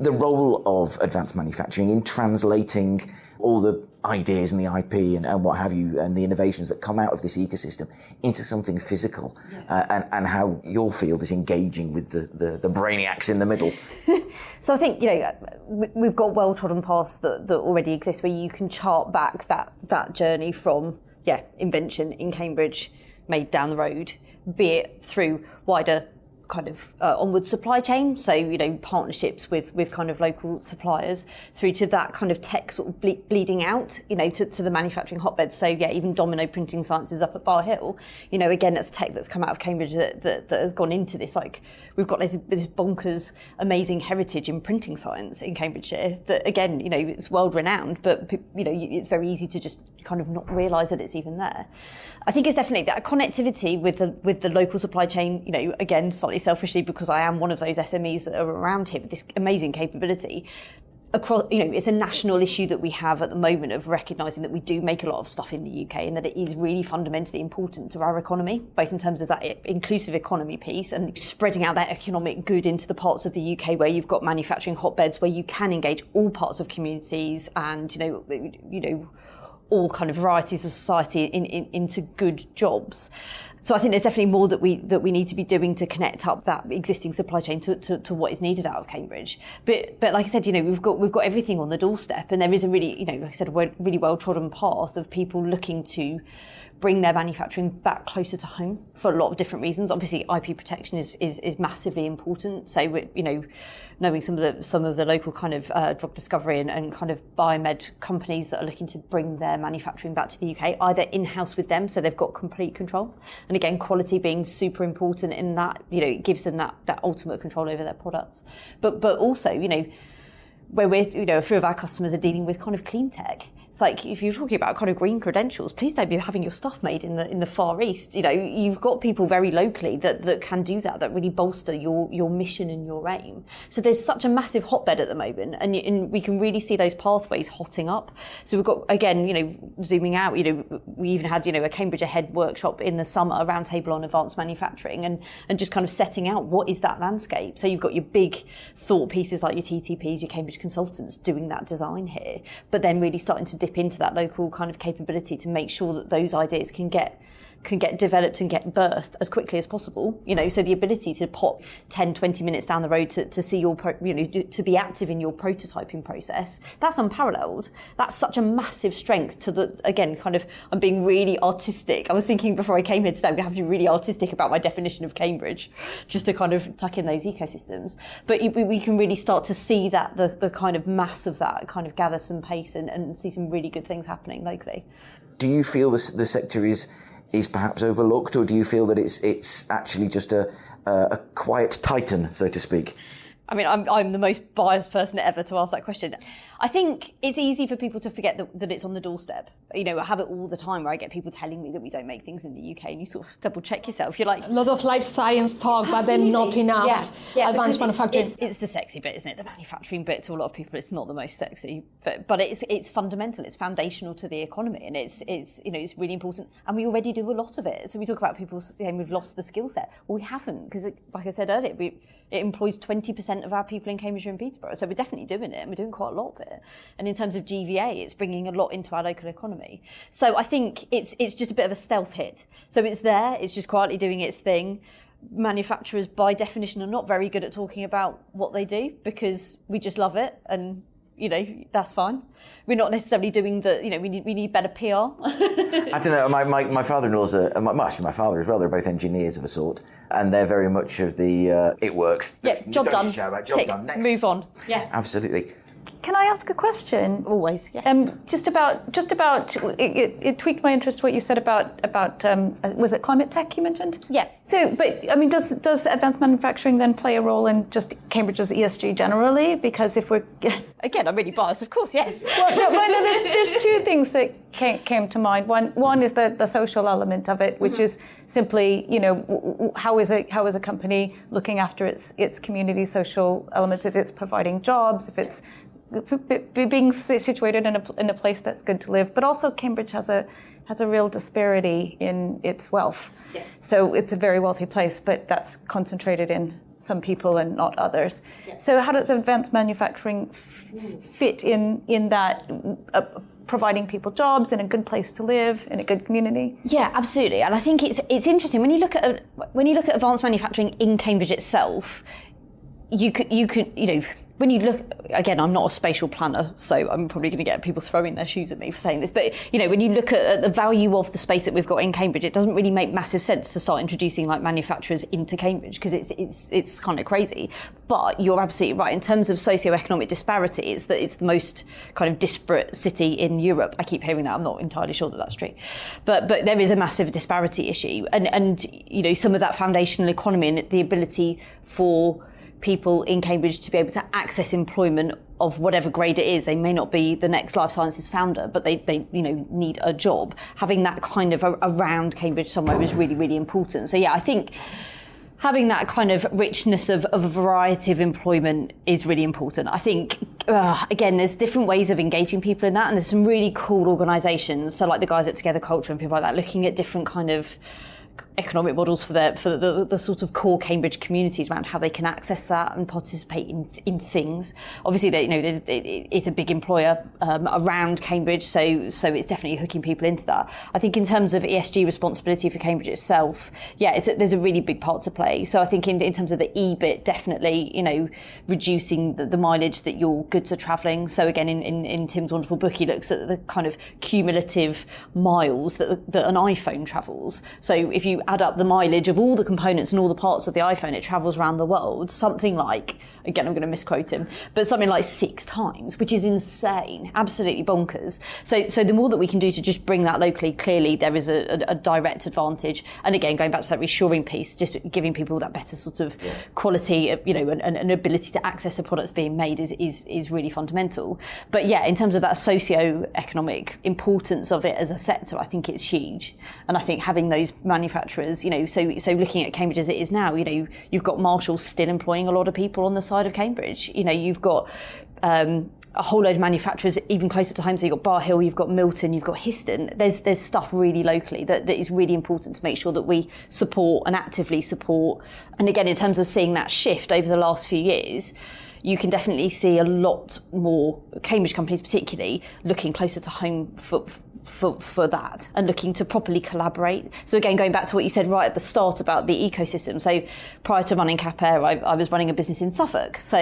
the role of advanced manufacturing in translating all the ideas and the IP and what have you, and the innovations that come out of this ecosystem into something physical, and how your field is engaging with the brainiacs in the middle? So I think, we've got well-trodden paths that already exist where you can chart back that journey from, invention in Cambridge made down the road, be it through wider kind of onward supply chain, so partnerships with kind of local suppliers, through to that kind of tech sort of bleeding out to the manufacturing hotbeds. So even Domino Printing Sciences up at Bar Hill, again, that's tech that's come out of Cambridge that has gone into this. Like, we've got this bonkers amazing heritage in printing science in Cambridgeshire that, again, it's world renowned, but it's very easy to just kind of not realise that it's even there. I think it's definitely that connectivity with the local supply chain, again, slightly selfishly, because I am one of those SMEs that are around here with this amazing capability. Across, it's a national issue that we have at the moment of recognising that we do make a lot of stuff in the UK and that it is really fundamentally important to our economy, both in terms of that inclusive economy piece and spreading out that economic good into the parts of the UK where you've got manufacturing hotbeds, where you can engage all parts of communities and, all kind of varieties of society into good jobs. So I think there's definitely more that we need to be doing to connect up that existing supply chain to what is needed out of Cambridge. But like I said, we've got everything on the doorstep, and there is a really, like I said, a really well trodden path of people looking to bring their manufacturing back closer to home for a lot of different reasons. Obviously, IP protection is massively important. So knowing some of the local kind of drug discovery and kind of biomed companies that are looking to bring their manufacturing back to the UK, either in-house with them, so they've got complete control. And again, quality being super important in that, it gives them that ultimate control over their products. But also, where a few of our customers are dealing with kind of clean tech. It's like, if you're talking about kind of green credentials, please don't be having your stuff made in the Far East. You've got people very locally that can do that really bolster your mission and your aim. So there's such a massive hotbed at the moment, and we can really see those pathways hotting up. So we've got, again, zooming out, we even had, a Cambridge Ahead workshop in the summer, a roundtable on advanced manufacturing, and just kind of setting out what is that landscape. So you've got your big thought pieces like your TTPs, your Cambridge consultants doing that design here, but then really starting to dip into that local kind of capability to make sure that those ideas can get developed and get birthed as quickly as possible. So the ability to pop 10, 20 minutes down the road to see your, to be active in your prototyping process, that's unparalleled. That's such a massive strength to the, again, kind of, I'm being really artistic. I was thinking before I came here today, I'm going to have to be really artistic about my definition of Cambridge, just to kind of tuck in those ecosystems. But we can really start to see that, the kind of mass of that kind of gather some pace and see some really good things happening locally. Do you feel the sector is perhaps overlooked, or do you feel that it's actually just a quiet titan, so to speak? I mean, I'm the most biased person ever to ask that question. I think it's easy for people to forget that it's on the doorstep. You know, I have it all the time where I get people telling me that we don't make things in the UK, and you sort of double check yourself. You're like, a lot of life science talk, but then not enough advanced manufacturing. It's the sexy bit, isn't it? The manufacturing bit, to a lot of people, it's not the most sexy, but it's fundamental. It's foundational to the economy, and it's you know, it's really important. And we already do a lot of it. So we talk about people saying we've lost the skill set. Well, we haven't, because like I said earlier, it employs 20% of our people in Cambridge and Peterborough. So we're definitely doing it, and we're doing quite a lot of it. And in terms of GVA, it's bringing a lot into our local economy. So I think it's just a bit of a stealth hit. So it's there, it's just quietly doing its thing. Manufacturers, by definition, are not very good at talking about what they do, because we just love it, and you know, that's fine. We're not necessarily doing we need better PR. I don't know, my father-in-law's actually my father as well, they're both engineers of a sort, and they're very much of the it works. Yeah, job done. Job done. Next. Move on. Yeah. Absolutely. Can I ask a question? Always, yes. Just about it tweaked my interest what you said about was it climate tech you mentioned? Yeah. So, but I mean, does advanced manufacturing then play a role in just Cambridge's ESG generally? Because if we're again, I'm really biased, of course, yes. Well, there's two things that came to mind. One is the social element of it, which is simply, you know, how is a company looking after its community social elements, if it's providing jobs, if it's being situated in a place that's good to live. But also Cambridge has a real disparity in its wealth. Yeah. So it's a very wealthy place, but that's concentrated in some people and not others. Yeah. So how does advanced manufacturing fit in that providing people jobs in a good place to live in a good community? Yeah, absolutely. And I think it's interesting when you look at advanced manufacturing in Cambridge itself. You could when you look, again, I'm not a spatial planner, so I'm probably going to get people throwing their shoes at me for saying this, but, you know, when you look at the value of the space that we've got in Cambridge, it doesn't really make massive sense to start introducing, like, manufacturers into Cambridge, because it's kind of crazy. But you're absolutely right. In terms of socio-economic disparity, it's the most kind of disparate city in Europe. I keep hearing that. I'm not entirely sure that that's true. But there is a massive disparity issue. And you know, some of that foundational economy and the ability for people in Cambridge to be able to access employment of whatever grade it is. They may not be the next life sciences founder, but they you know, need a job. Having that kind of around Cambridge somewhere is really, really important. So yeah, I think having that kind of richness of a variety of employment is really important. I think, again, there's different ways of engaging people in that, and there's some really cool organisations, so like the guys at Together Culture and people like that, looking at different kind of economic models for the sort of core Cambridge communities around how they can access that and participate in things. Obviously, it's a big employer around Cambridge, so it's definitely hooking people into that. I think in terms of ESG responsibility for Cambridge itself, yeah, there's a really big part to play. So I think in terms of the E bit, definitely, you know, reducing the mileage that your goods are travelling. So again, in Tim's wonderful book, he looks at the kind of cumulative miles that an iPhone travels. So if you add up the mileage of all the components and all the parts of the iPhone, it travels around the world, something like, again, I'm going to misquote him, but something like 6 times, which is insane, absolutely bonkers. So the more that we can do to just bring that locally, clearly there is a direct advantage. And again, going back to that reshoring piece, just giving people that better sort of quality, you know, and an ability to access the products being made is really fundamental. But yeah, in terms of that socio-economic importance of it as a sector, I think it's huge. And I think having those manufacturers, you know, so looking at Cambridge as it is now, you know, you've got Marshall still employing a lot of people on the side of Cambridge. You know, you've got a whole load of manufacturers even closer to home. So you've got Bar Hill, you've got Milton, you've got Histon. There's stuff really locally that is really important to make sure that we support and actively support. And again, in terms of seeing that shift over the last few years, you can definitely see a lot more Cambridge companies particularly looking closer to home for that and looking to properly collaborate. So again, going back to what you said right at the start about the ecosystem. So prior to running Capare, I was running a business in Suffolk. So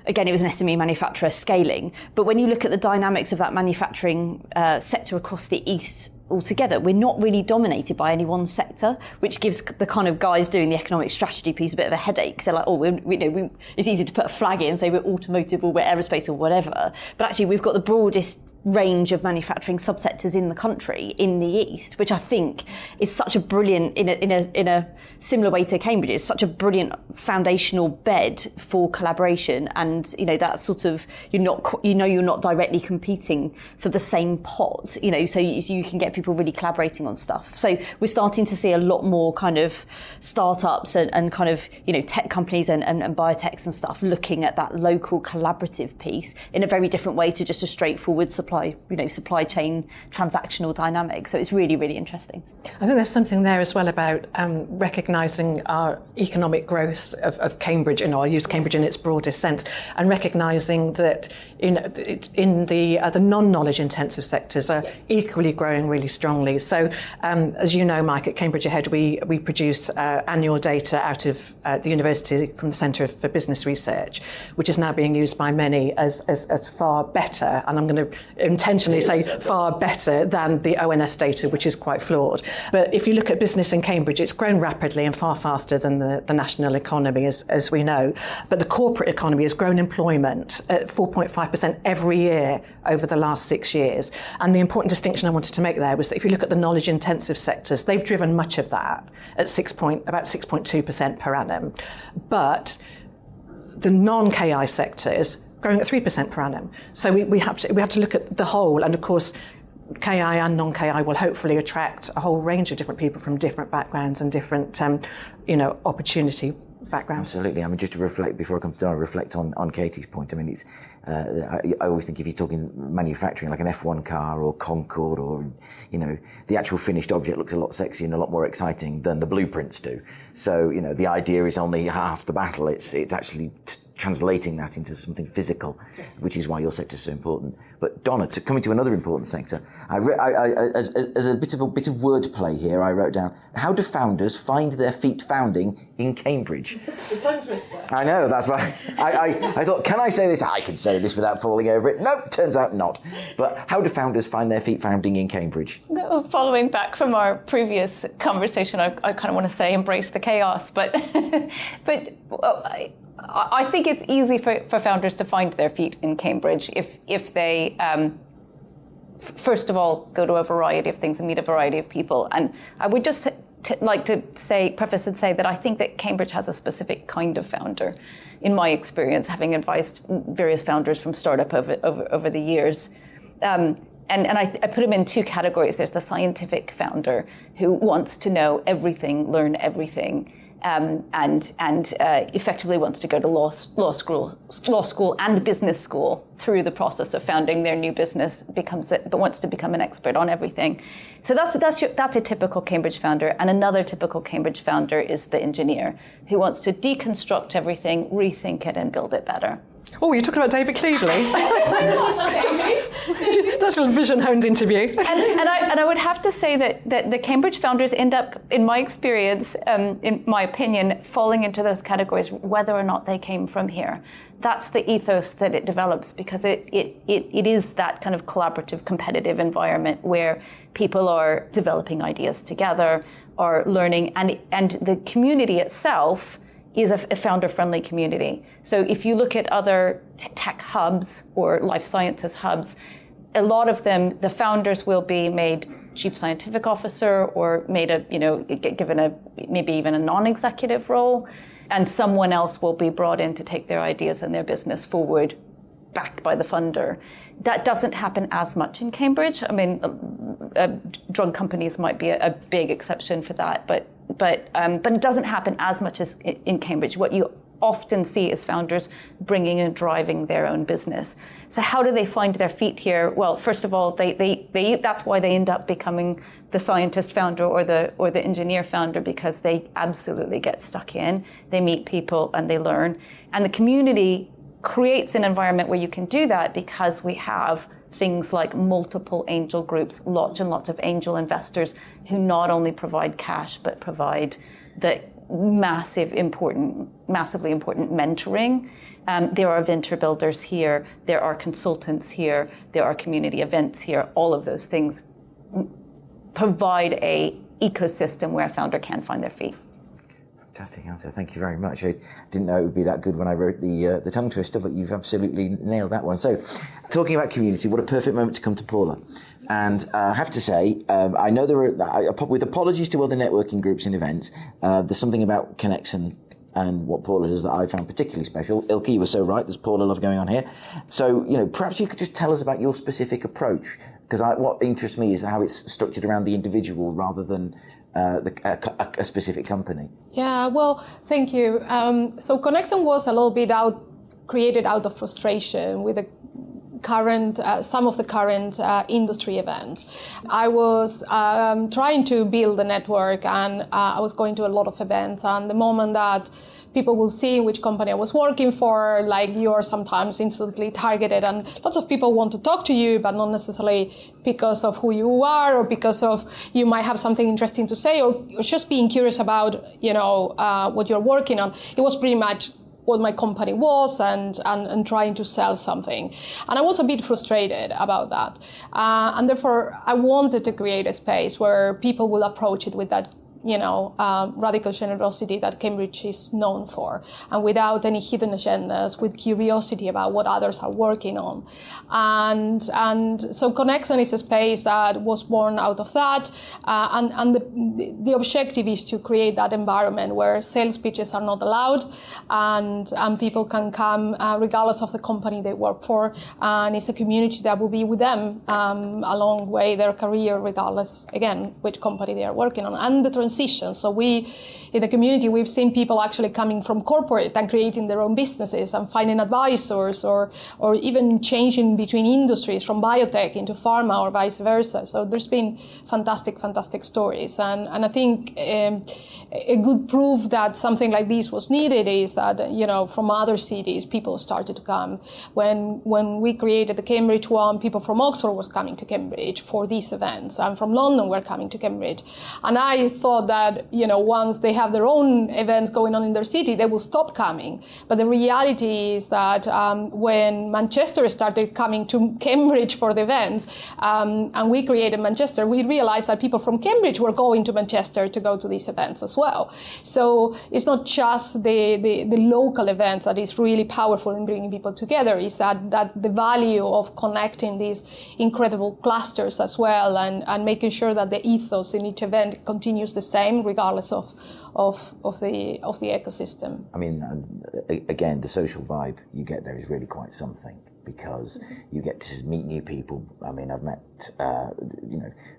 again, it was an SME manufacturer scaling. But when you look at the dynamics of that manufacturing sector across the East altogether, we're not really dominated by any one sector, which gives the kind of guys doing the economic strategy piece a bit of a headache. They're like, it's easy to put a flag in and say we're automotive or we're aerospace or whatever. But actually, we've got the broadest range of manufacturing subsectors in the country, in the East, which I think is such a brilliant, in a similar way to Cambridge, is such a brilliant foundational bed for collaboration. And that sort of, you're not directly competing for the same pot, so you can get people really collaborating on stuff. So we're starting to see a lot more kind of startups and kind of tech companies and biotechs and stuff looking at that local collaborative piece in a very different way to just a straightforward supply chain transactional dynamic. So it's really, really interesting. I think there's something there as well about recognising our economic growth of Cambridge, I'll use Cambridge in its broadest sense, and recognising that in the non-knowledge intensive sectors are equally growing really strongly. So as you know, Mike, at Cambridge Ahead we produce annual data out of the university from the Centre for Business Research, which is now being used by many as far better, and I'm going to intentionally say far better than the ONS data, which is quite flawed. But if you look at business in Cambridge, it's grown rapidly and far faster than the national economy, as we know. But the corporate economy has grown employment at 4.5% every year over the last 6 years. And the important distinction I wanted to make there was that if you look at the knowledge-intensive sectors, they've driven much of that at about 6.2% per annum. But the non-KI sectors growing at 3% per annum. So we have to look at the whole, and of course KI and non-KI will hopefully attract a whole range of different people from different backgrounds and different opportunity backgrounds. Absolutely. I mean, just to reflect before I come to Dona, reflect on Katy's point. I mean, it's I always think if you're talking manufacturing, like an F1 car or Concorde, or the actual finished object looks a lot sexier and a lot more exciting than the blueprints do. So the idea is only half the battle. It's actually translating that into something physical, which is why your sector is so important. But Dona, coming to another important sector, as a bit of wordplay here, I wrote down, how do founders find their feet founding in Cambridge? The tongue twister. I know, that's why I thought, can I say this? I can say this without falling over it. No, turns out not. But how do founders find their feet founding in Cambridge? Following back from our previous conversation, I kind of want to say embrace the chaos, but I think it's easy for founders to find their feet in Cambridge if they, first of all, go to a variety of things and meet a variety of people. And I would just like to preface and say that I think that Cambridge has a specific kind of founder, in my experience, having advised various founders from startup over the years. And I put them in two categories. There's the scientific founder who wants to know everything, learn everything, and effectively wants to go to law school and business school through the process of founding their new business, but wants to become an expert on everything. So that's a typical Cambridge founder. And another typical Cambridge founder is the engineer who wants to deconstruct everything, rethink it, and build it better. Oh, you're talking about David Cleveley? That's a vision honed interview. And I would have to say that the Cambridge founders end up, in my experience, in my opinion, falling into those categories, whether or not they came from here. That's the ethos that it develops, because it is that kind of collaborative, competitive environment where people are developing ideas together, are learning, and the community itself is a founder-friendly community. So if you look at other tech hubs or life sciences hubs, a lot of them, the founders will be made chief scientific officer or made given maybe even a non-executive role, and someone else will be brought in to take their ideas and their business forward, backed by the funder. That doesn't happen as much in Cambridge. I mean, drug companies might be a big exception for that, but it doesn't happen as much as in Cambridge. What you often see is founders bringing and driving their own business. So how do they find their feet here? Well, first of all, they that's why they end up becoming the scientist founder or the engineer founder, because they absolutely get stuck in. They meet people and they learn. And the community creates an environment where you can do that, because we have things like multiple angel groups, lots and lots of angel investors who not only provide cash, but provide the massively important mentoring. There are venture builders here, there are consultants here, there are community events here. All of those things provide a ecosystem where a founder can find their feet. Fantastic answer. Thank you very much. I didn't know it would be that good when I wrote the tongue twister, but you've absolutely nailed that one. So, talking about community, what a perfect moment to come to Paula. And I have to say, I know there are, with apologies to other networking groups and events, there's something about CONEXEN and what Paula does that I found particularly special. Ilker, you were so right. There's Paula love going on here. So, perhaps you could just tell us about your specific approach, because what interests me is how it's structured around the individual rather than a specific company. Yeah, well, thank you. So CONEXEN was a little bit created out of frustration with the current, some of the current industry events. I was trying to build a network, and I was going to a lot of events, and the moment that people will see which company I was working for, like, you're sometimes instantly targeted, and lots of people want to talk to you, but not necessarily because of who you are or because of you might have something interesting to say, or just being curious about, what you're working on. It was pretty much what my company was and trying to sell something. And I was a bit frustrated about that. And therefore, I wanted to create a space where people will approach it with that radical generosity that Cambridge is known for, and without any hidden agendas, with curiosity about what others are working on. And so CONEXEN is a space that was born out of that, and the objective is to create that environment where sales pitches are not allowed, and people can come regardless of the company they work for, and it's a community that will be with them along way their career, regardless, again, which company they are working on, and the transition. So we, in the community, we've seen people actually coming from corporate and creating their own businesses and finding advisors, or even changing between industries from biotech into pharma or vice versa. So there's been fantastic stories. And I think a good proof that something like this was needed is that, from other cities, people started to come. When we created the Cambridge one, people from Oxford was coming to Cambridge for these events, and from London were coming to Cambridge. And I thought that, once they have their own events going on in their city, they will stop coming. But the reality is that when Manchester started coming to Cambridge for the events, and we created Manchester, we realized that people from Cambridge were going to Manchester to go to these events as well. So it's not just the local events that is really powerful in bringing people together, is that the value of connecting these incredible clusters as well, and making sure that the ethos in each event continues the same regardless of the ecosystem. I mean, again, the social vibe you get there is really quite something, because you get to meet new people. I mean, I've met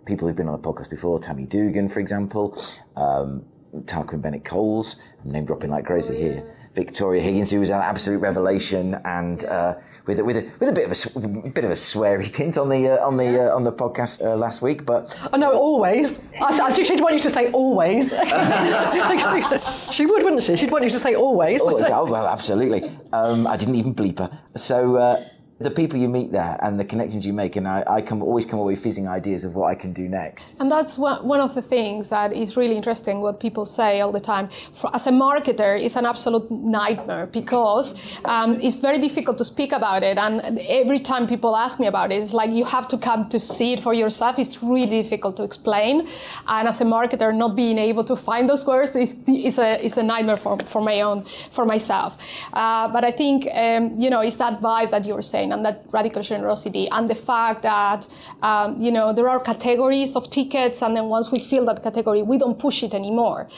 people who've been on the podcast before, Tammy Dugan, for example, Tarquin Bennett-Coles, I'm name dropping like crazy here. Victoria Higgins, who was an absolute revelation, and with a bit of a sweary tint on the podcast last week. But oh no, always. She'd want you to say always. She would, wouldn't she? She'd want you to say always. Always. Oh, well, absolutely. I didn't even bleep her. So. The people you meet there and the connections you make, and I always come away fizzing ideas of what I can do next. And that's one of the things that is really interesting, what people say all the time. As a marketer, it's an absolute nightmare, because it's very difficult to speak about it. And every time people ask me about it, it's like you have to come to see it for yourself. It's really difficult to explain. And as a marketer, not being able to find those words is a nightmare for myself. But I think, it's that vibe that you're saying, and that radical generosity, and the fact that there are categories of tickets, and then once we fill that category, we don't push it anymore.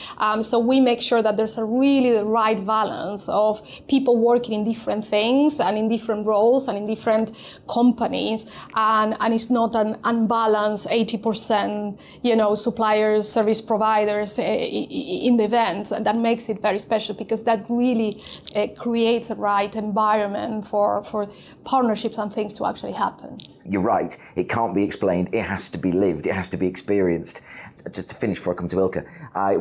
So we make sure that there's really the right balance of people working in different things and in different roles and in different companies, and it's not an unbalanced 80% suppliers, service providers in the events. And that makes it very special, because that really creates a right environment for partnerships and things to actually happen. You're right. It can't be explained. It has to be lived. It has to be experienced. Just to finish before I come to Ilker,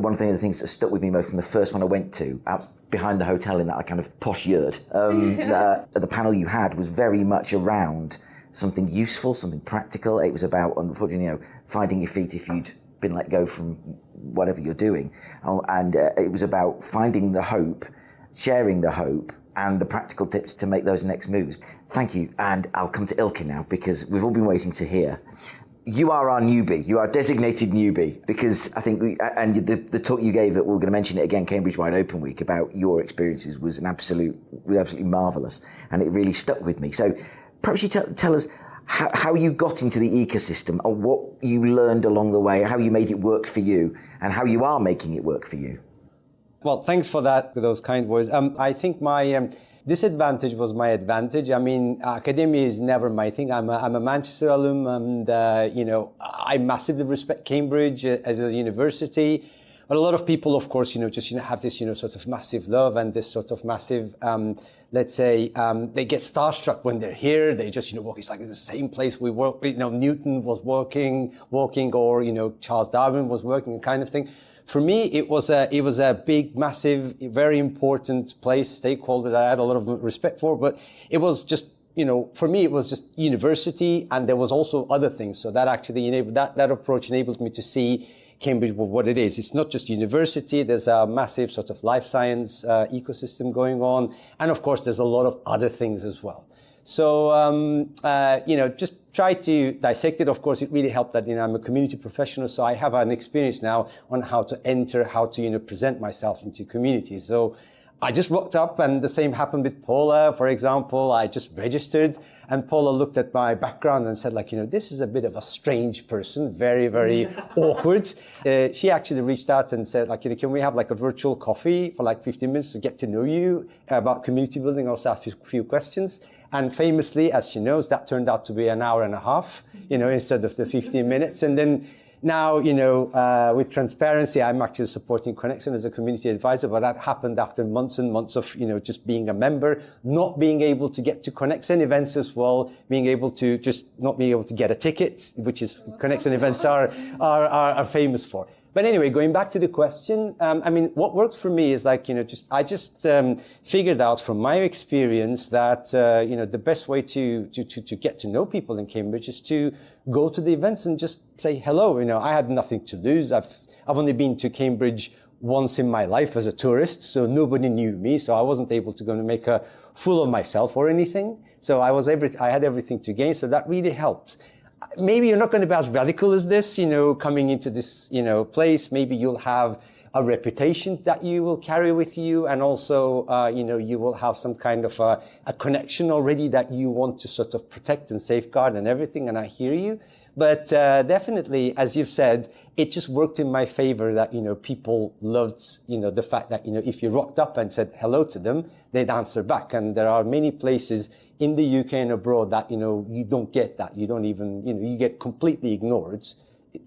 one of the things that stuck with me most from the first one I went to, out behind the hotel in that kind of posh yurt, the panel you had was very much around something useful, something practical. It was about, unfortunately, finding your feet if you'd been let go from whatever you're doing. And it was about finding the hope, sharing the hope, and the practical tips to make those next moves. Thank you, and I'll come to Ilker now, because we've all been waiting to hear. you are our newbie. You are a designated newbie because I think, and the talk you gave, we're going to mention it again, Cambridge Wide Open Week, about your experiences was absolutely marvellous, and it really stuck with me. So perhaps you tell us how you got into the ecosystem and what you learned along the way, how you made it work for you, and how you are making it work for you. Well, thanks for those kind words. I think my disadvantage was my advantage. I mean, academia is never my thing. I'm a Manchester alum, and I massively respect Cambridge as a university. But a lot of people, of course, just have this, sort of massive love and this sort of massive, let's say, they get starstruck when they're here. They just, walk. It's like the same place we work. Newton was walking, or Charles Darwin was working, kind of thing. For me, it was a big, massive, very important place, stakeholder that I had a lot of respect for. But it was just, for me, it was just university, and there was also other things. So that actually enabled that approach enables me to see Cambridge for what it is. It's not just university. There's a massive sort of life science ecosystem going on, and of course, there's a lot of other things as well. So just try to dissect it. Of course, it really helped that I'm a community professional, so I have an experience now on how to enter, how to present myself into communities. So I just rocked up, and the same happened with Paula, for example. I just registered, and Paula looked at my background and said, this is a bit of a strange person, very, very awkward. She actually reached out and said, can we have a virtual coffee for 15 minutes to get to know you about community building, also ask you a few questions. And famously, as she knows, that turned out to be an hour and a half, instead of the 15 minutes. And then now, with transparency, I'm actually supporting CONEXEN as a community advisor, but that happened after months and months of, just being a member, not being able to get to CONEXEN events as well, not being able to get a ticket, which is CONEXEN events are famous for. But anyway, going back to the question, what works for me is I just figured out from my experience that, the best way to get to know people in Cambridge is to go to the events and just say hello. I had nothing to lose. I've only been to Cambridge once in my life as a tourist, so nobody knew me, so I wasn't able to go and make a fool of myself or anything. So I had everything to gain, so that really helped. Maybe you're not going to be as radical as this, coming into this, place. Maybe you'll have a reputation that you will carry with you. And also, you will have some kind of a connection already that you want to sort of protect and safeguard and everything. And I hear you. But definitely, as you've said, it just worked in my favor that, people loved, the fact that, if you rocked up and said hello to them, they'd answer back. And there are many places in the UK and abroad that, you don't get that. You don't even, you get completely ignored.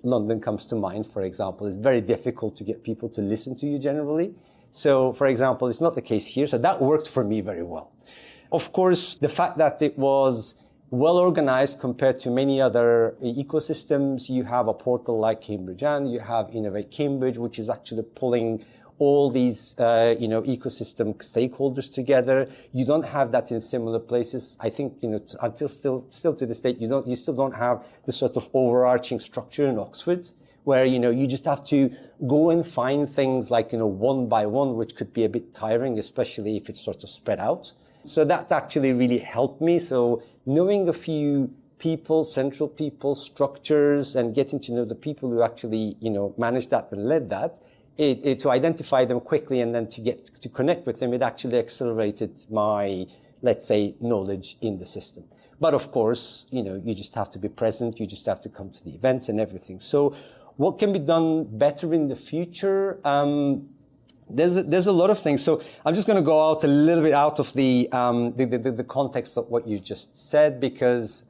London comes to mind, for example. It's very difficult to get people to listen to you generally. So, for example, it's not the case here. So that worked for me very well. Of course, the fact that it was well organized compared to many other ecosystems. You have a portal like Cambridge, and you have Innovate Cambridge, which is actually pulling all these, ecosystem stakeholders together. You don't have that in similar places. I think, until still to this date, you still don't have the sort of overarching structure in Oxford, where, you just have to go and find things like, one by one, which could be a bit tiring, especially if it's sort of spread out. So that actually really helped me. So knowing a few people, central people, structures, and getting to know the people who actually, managed that and led that, to identify them quickly and then to get to connect with them, it actually accelerated my, let's say, knowledge in the system. But of course, you just have to be present. You just have to come to the events and everything. So what can be done better in the future? There's a lot of things. So I'm just going to go out a little bit out of the context of what you just said, because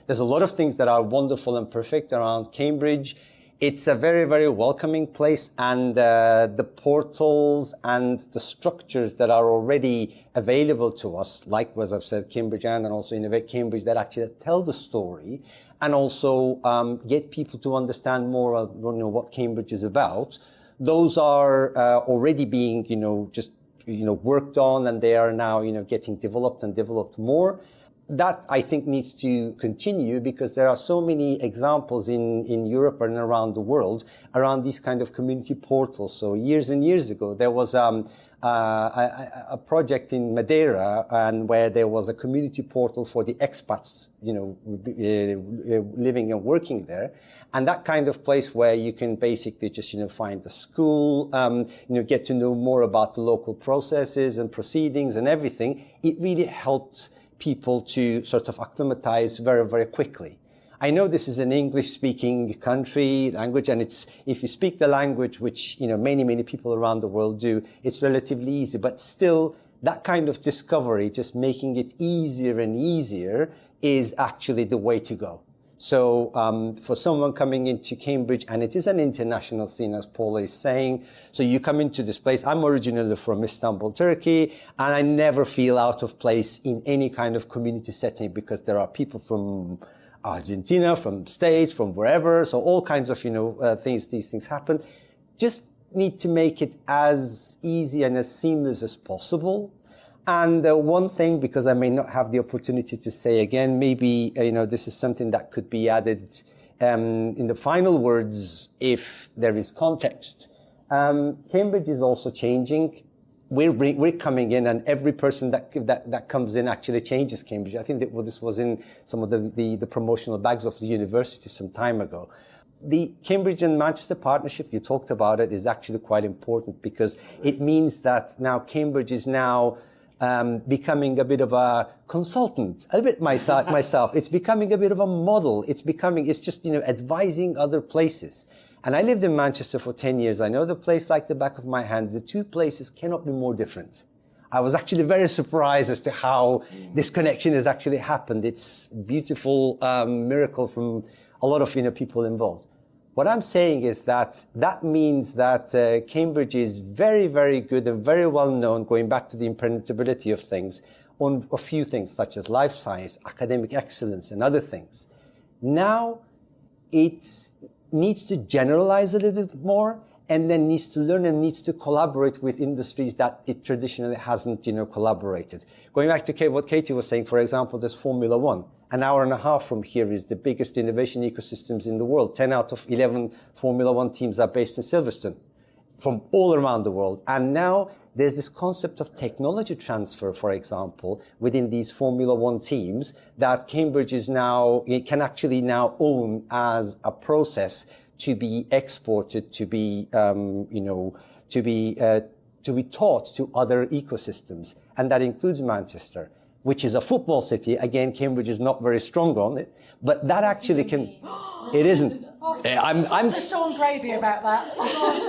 there's a lot of things that are wonderful and perfect around Cambridge. It's a very, very welcoming place, and the portals and the structures that are already available to us, like, as I've said, Cambridge and also Innovate Cambridge, that actually tell the story and also get people to understand more of what Cambridge is about. Those are already being, worked on, and they are now, getting developed and developed more. that I think needs to continue because there are so many examples in Europe and around the world around these kind of community portals. So years and years ago, there was a project in Madeira and where there was a community portal for the expats, living and working there. And that kind of place where you can basically just, find a school, get to know more about the local processes and proceedings and everything. It really helped people to sort of acclimatize very, very quickly. I know this is an English-speaking language, and if you speak the language, which many, many people around the world do, it's relatively easy. But still, that kind of discovery, just making it easier and easier, is actually the way to go. So for someone coming into Cambridge, and it is an international scene, as Paula is saying, so you come into this place. I'm originally from Istanbul, Turkey, and I never feel out of place in any kind of community setting because there are people from Argentina, from States, from wherever, so all kinds of, these things happen. Just need to make it as easy and as seamless as possible. And one thing, because I may not have the opportunity to say again, maybe, this is something that could be added in the final words if there is context. Cambridge is also changing. We're coming in, and every person that comes in actually changes Cambridge. I think that this was in some of the promotional bags of the university some time ago. The Cambridge and Manchester partnership, you talked about it, is actually quite important because it means that now Cambridge is now becoming a bit of a consultant, a bit myself. It's becoming a bit of a model. It's just, advising other places. And I lived in Manchester for 10 years. I know the place like the back of my hand. The two places cannot be more different. I was actually very surprised as to how this connection has actually happened. It's a beautiful miracle from a lot of, people involved. What I'm saying is that means that Cambridge is very, very good and very well known, going back to the impenetrability of things, on a few things such as life science, academic excellence, and other things. Now it needs to generalize a little bit more, and then needs to learn and needs to collaborate with industries that it traditionally hasn't, collaborated. Going back to what Katy was saying, for example, there's Formula One. An hour and a half from here is the biggest innovation ecosystems in the world. 10 out of 11 Formula One teams are based in Silverstone from all around the world. And now there's this concept of technology transfer, for example, within these Formula One teams that Cambridge can actually now own as a process to be exported, to be taught to other ecosystems. And that includes Manchester, which is a football city. Again, Cambridge is not very strong on it, but that actually can. It isn't. I'm to Sean Brady about that.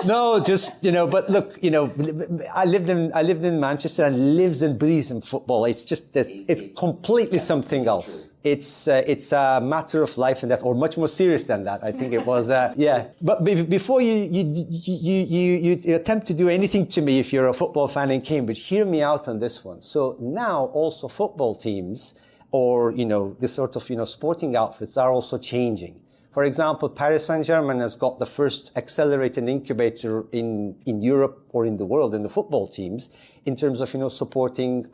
No, just but look, I lived in Manchester and lives and breathes in football. It's just it's completely something else. It's a matter of life and death, or much more serious than that. I think it was. Yeah. But before you attempt to do anything to me, if you're a football fan in Cambridge, hear me out on this one. So now also football teams, or this sort of sporting outfits are also changing. For example, Paris Saint-Germain has got the first accelerated incubator in Europe or in the world in the football teams in terms of supporting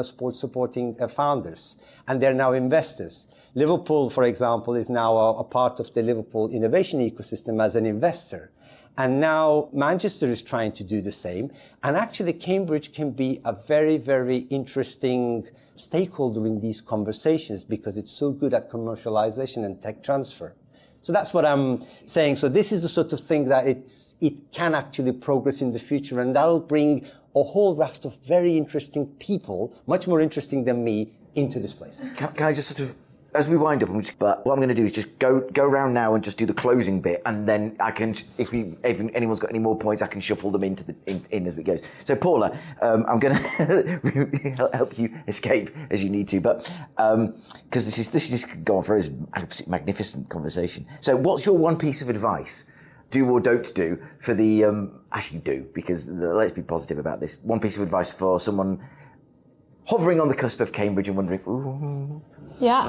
sports supporting founders, and they're now investors. Liverpool, for example, is now a part of the Liverpool innovation ecosystem as an investor. And now Manchester is trying to do the same. And actually Cambridge can be a very, very interesting stakeholder in these conversations because it's so good at commercialization and tech transfer. So that's what I'm saying. So this is the sort of thing that it can actually progress in the future, and that'll bring a whole raft of very interesting people, much more interesting than me, into this place. Can I just sort of, as we wind up, but what I'm going to do is just go around now and just do the closing bit, and then I can, if anyone's got any more points, I can shuffle them in as we go. So Paula, I'm going to help you escape as you need to, but because this is go on for a magnificent conversation. So, what's your one piece of advice, do or don't do, for the actually do, because let's be positive about this. One piece of advice for someone hovering on the cusp of Cambridge and wondering, ooh. Yeah,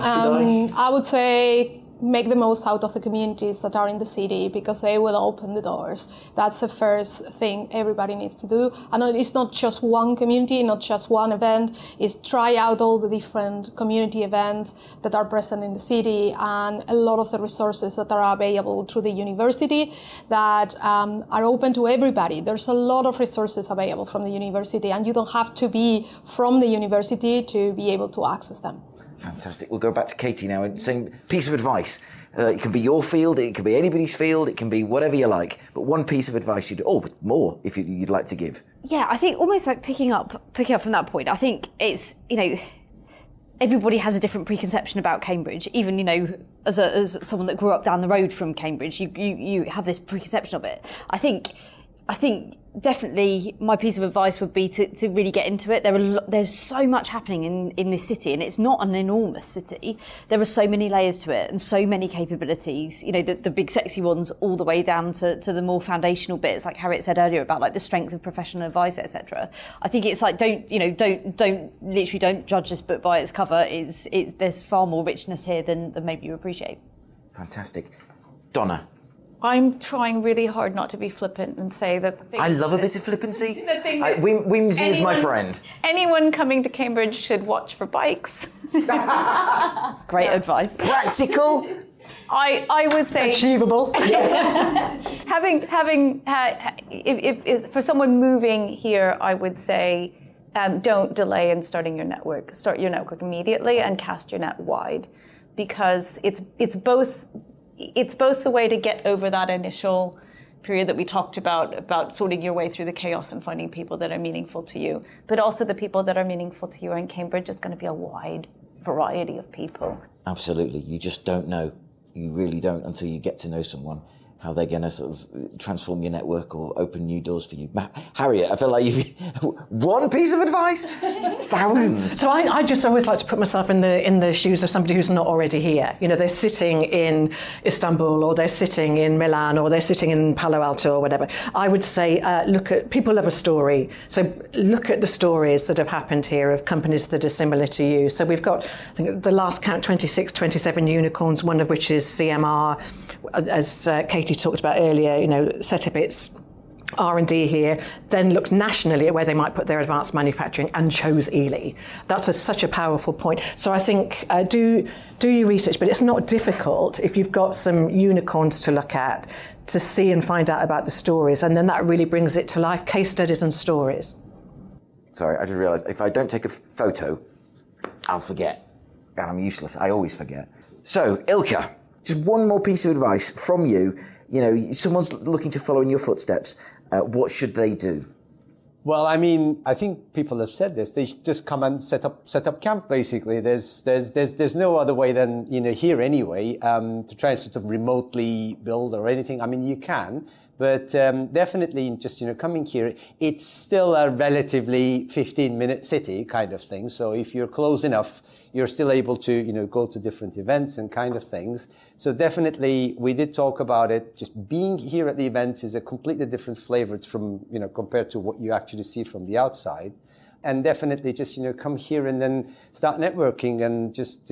I would say make the most out of the communities that are in the city, because they will open the doors. That's the first thing everybody needs to do. And it's not just one community, not just one event. It's try out all the different community events that are present in the city, and a lot of the resources that are available through the university that are open to everybody. There's a lot of resources available from the university, and you don't have to be from the university to be able to access them. Fantastic. We'll go back to Katy now and same piece of advice. It can be your field, it can be anybody's field, it can be whatever you like. But one piece of advice more if you'd like to give. Yeah, I think almost like picking up from that point. I think it's, everybody has a different preconception about Cambridge. Even, as someone that grew up down the road from Cambridge, you have this preconception of it. I think definitely my piece of advice would be to really get into it. There's so much happening in this city, and it's not an enormous city. There are so many layers to it and so many capabilities, the big sexy ones all the way down to the more foundational bits, like Harriet said earlier about like the strength of professional advice, etc. I think it's like don't judge this book by its cover. There's far more richness here than maybe you appreciate. Fantastic. Dona. I'm trying really hard not to be flippant and say that the thing... I love a bit of flippancy. Whimsy is my friend. Anyone coming to Cambridge should watch for bikes. Great advice. Practical. I would say... Achievable. Yes. If for someone moving here, I would say don't delay in starting your network. Start your network immediately and cast your net wide, because it's both the way to get over that initial period that we talked about sorting your way through the chaos and finding people that are meaningful to you. But also the people that are meaningful to you are in Cambridge. It's going to be a wide variety of people. Absolutely. You just don't know. You really don't until you get to know someone, how they're going to sort of transform your network or open new doors for you. Harriet, I feel like you've... One piece of advice? Thousands. So I just always like to put myself in the shoes of somebody who's not already here. They're sitting in Istanbul, or they're sitting in Milan, or they're sitting in Palo Alto, or whatever. I would say, people love a story. So look at the stories that have happened here of companies that are similar to you. So we've got, I think, the last count, 27 unicorns, one of which is CMR, as Katy talked about earlier, set up its R&D here, then looked nationally at where they might put their advanced manufacturing and chose Ely. That's such a powerful point. So I think do your research, but it's not difficult if you've got some unicorns to look at, to see and find out about the stories, and then that really brings it to life, case studies and stories. Sorry, I just realised if I don't take a photo, I'll forget. And I'm useless. I always forget. So, Ilker, just one more piece of advice from you. Someone's looking to follow in your footsteps. What should they do? Well, I think people have said this. They just come and set up camp. Basically, there's no other way than here anyway to try and sort of remotely build or anything. You can, but definitely just coming here. It's still a relatively 15-minute city kind of thing. So if you're close enough, you're still able to go to different events and kind of things. So definitely, we did talk about it. Just being here at the events is a completely different flavor from compared to what you actually see from the outside. And definitely, just come here and then start networking and just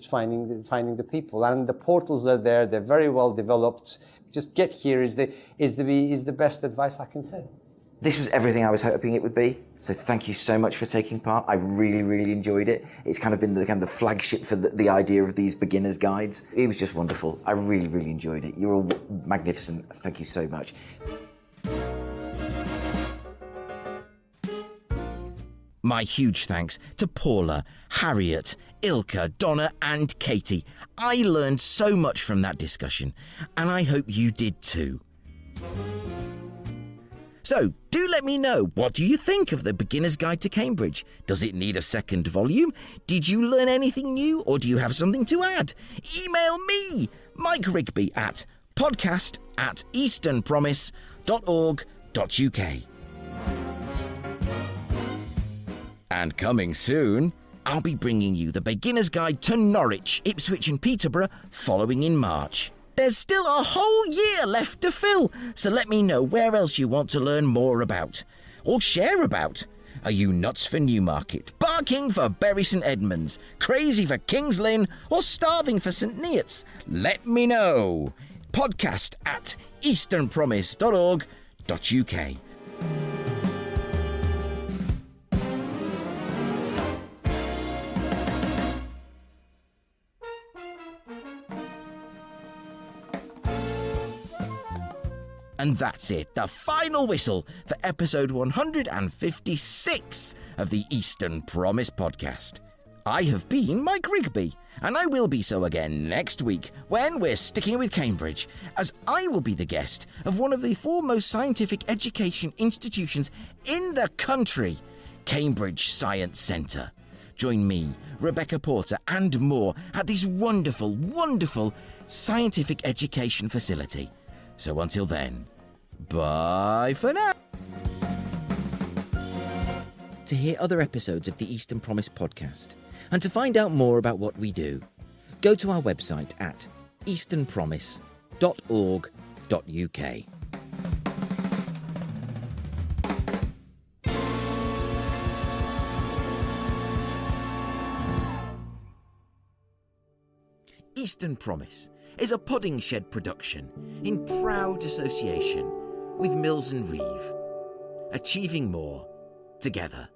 finding the people. And the portals are there; they're very well developed. Just get here is the best advice I can say. This was everything I was hoping it would be. So thank you so much for taking part. I really, really enjoyed it. It's kind of been the flagship for the idea of these beginner's guides. It was just wonderful. I really, really enjoyed it. You're all magnificent. Thank you so much. My huge thanks to Paula, Harriet, Ilker, Dona and Katy. I learned so much from that discussion, and I hope you did too. So, do let me know, what do you think of the Beginner's Guide to Cambridge? Does it need a second volume? Did you learn anything new, or do you have something to add? Email me, Mike Rigby, at podcast@easternpromise.org.uk. And coming soon, I'll be bringing you the Beginner's Guide to Norwich, Ipswich and Peterborough following in March. There's still a whole year left to fill, so let me know where else you want to learn more about, or share about. Are you nuts for Newmarket, barking for Bury St Edmunds, crazy for Kings Lynn, or starving for St Neots? Let me know. Podcast at easternpromise.org.uk. And that's it, the final whistle for episode 156 of the Eastern Promise podcast. I have been Mike Rigby, and I will be so again next week when we're sticking with Cambridge, as I will be the guest of one of the foremost scientific education institutions in the country, Cambridge Science Centre. Join me, Rebecca Porter, and more at this wonderful, wonderful scientific education facility. So until then, bye for now. To hear other episodes of the Eastern Promise podcast and to find out more about what we do, go to our website at easternpromise.org.uk. Eastern Promise is a Pudding Shed production in proud association with Mills and Reeve, achieving more together.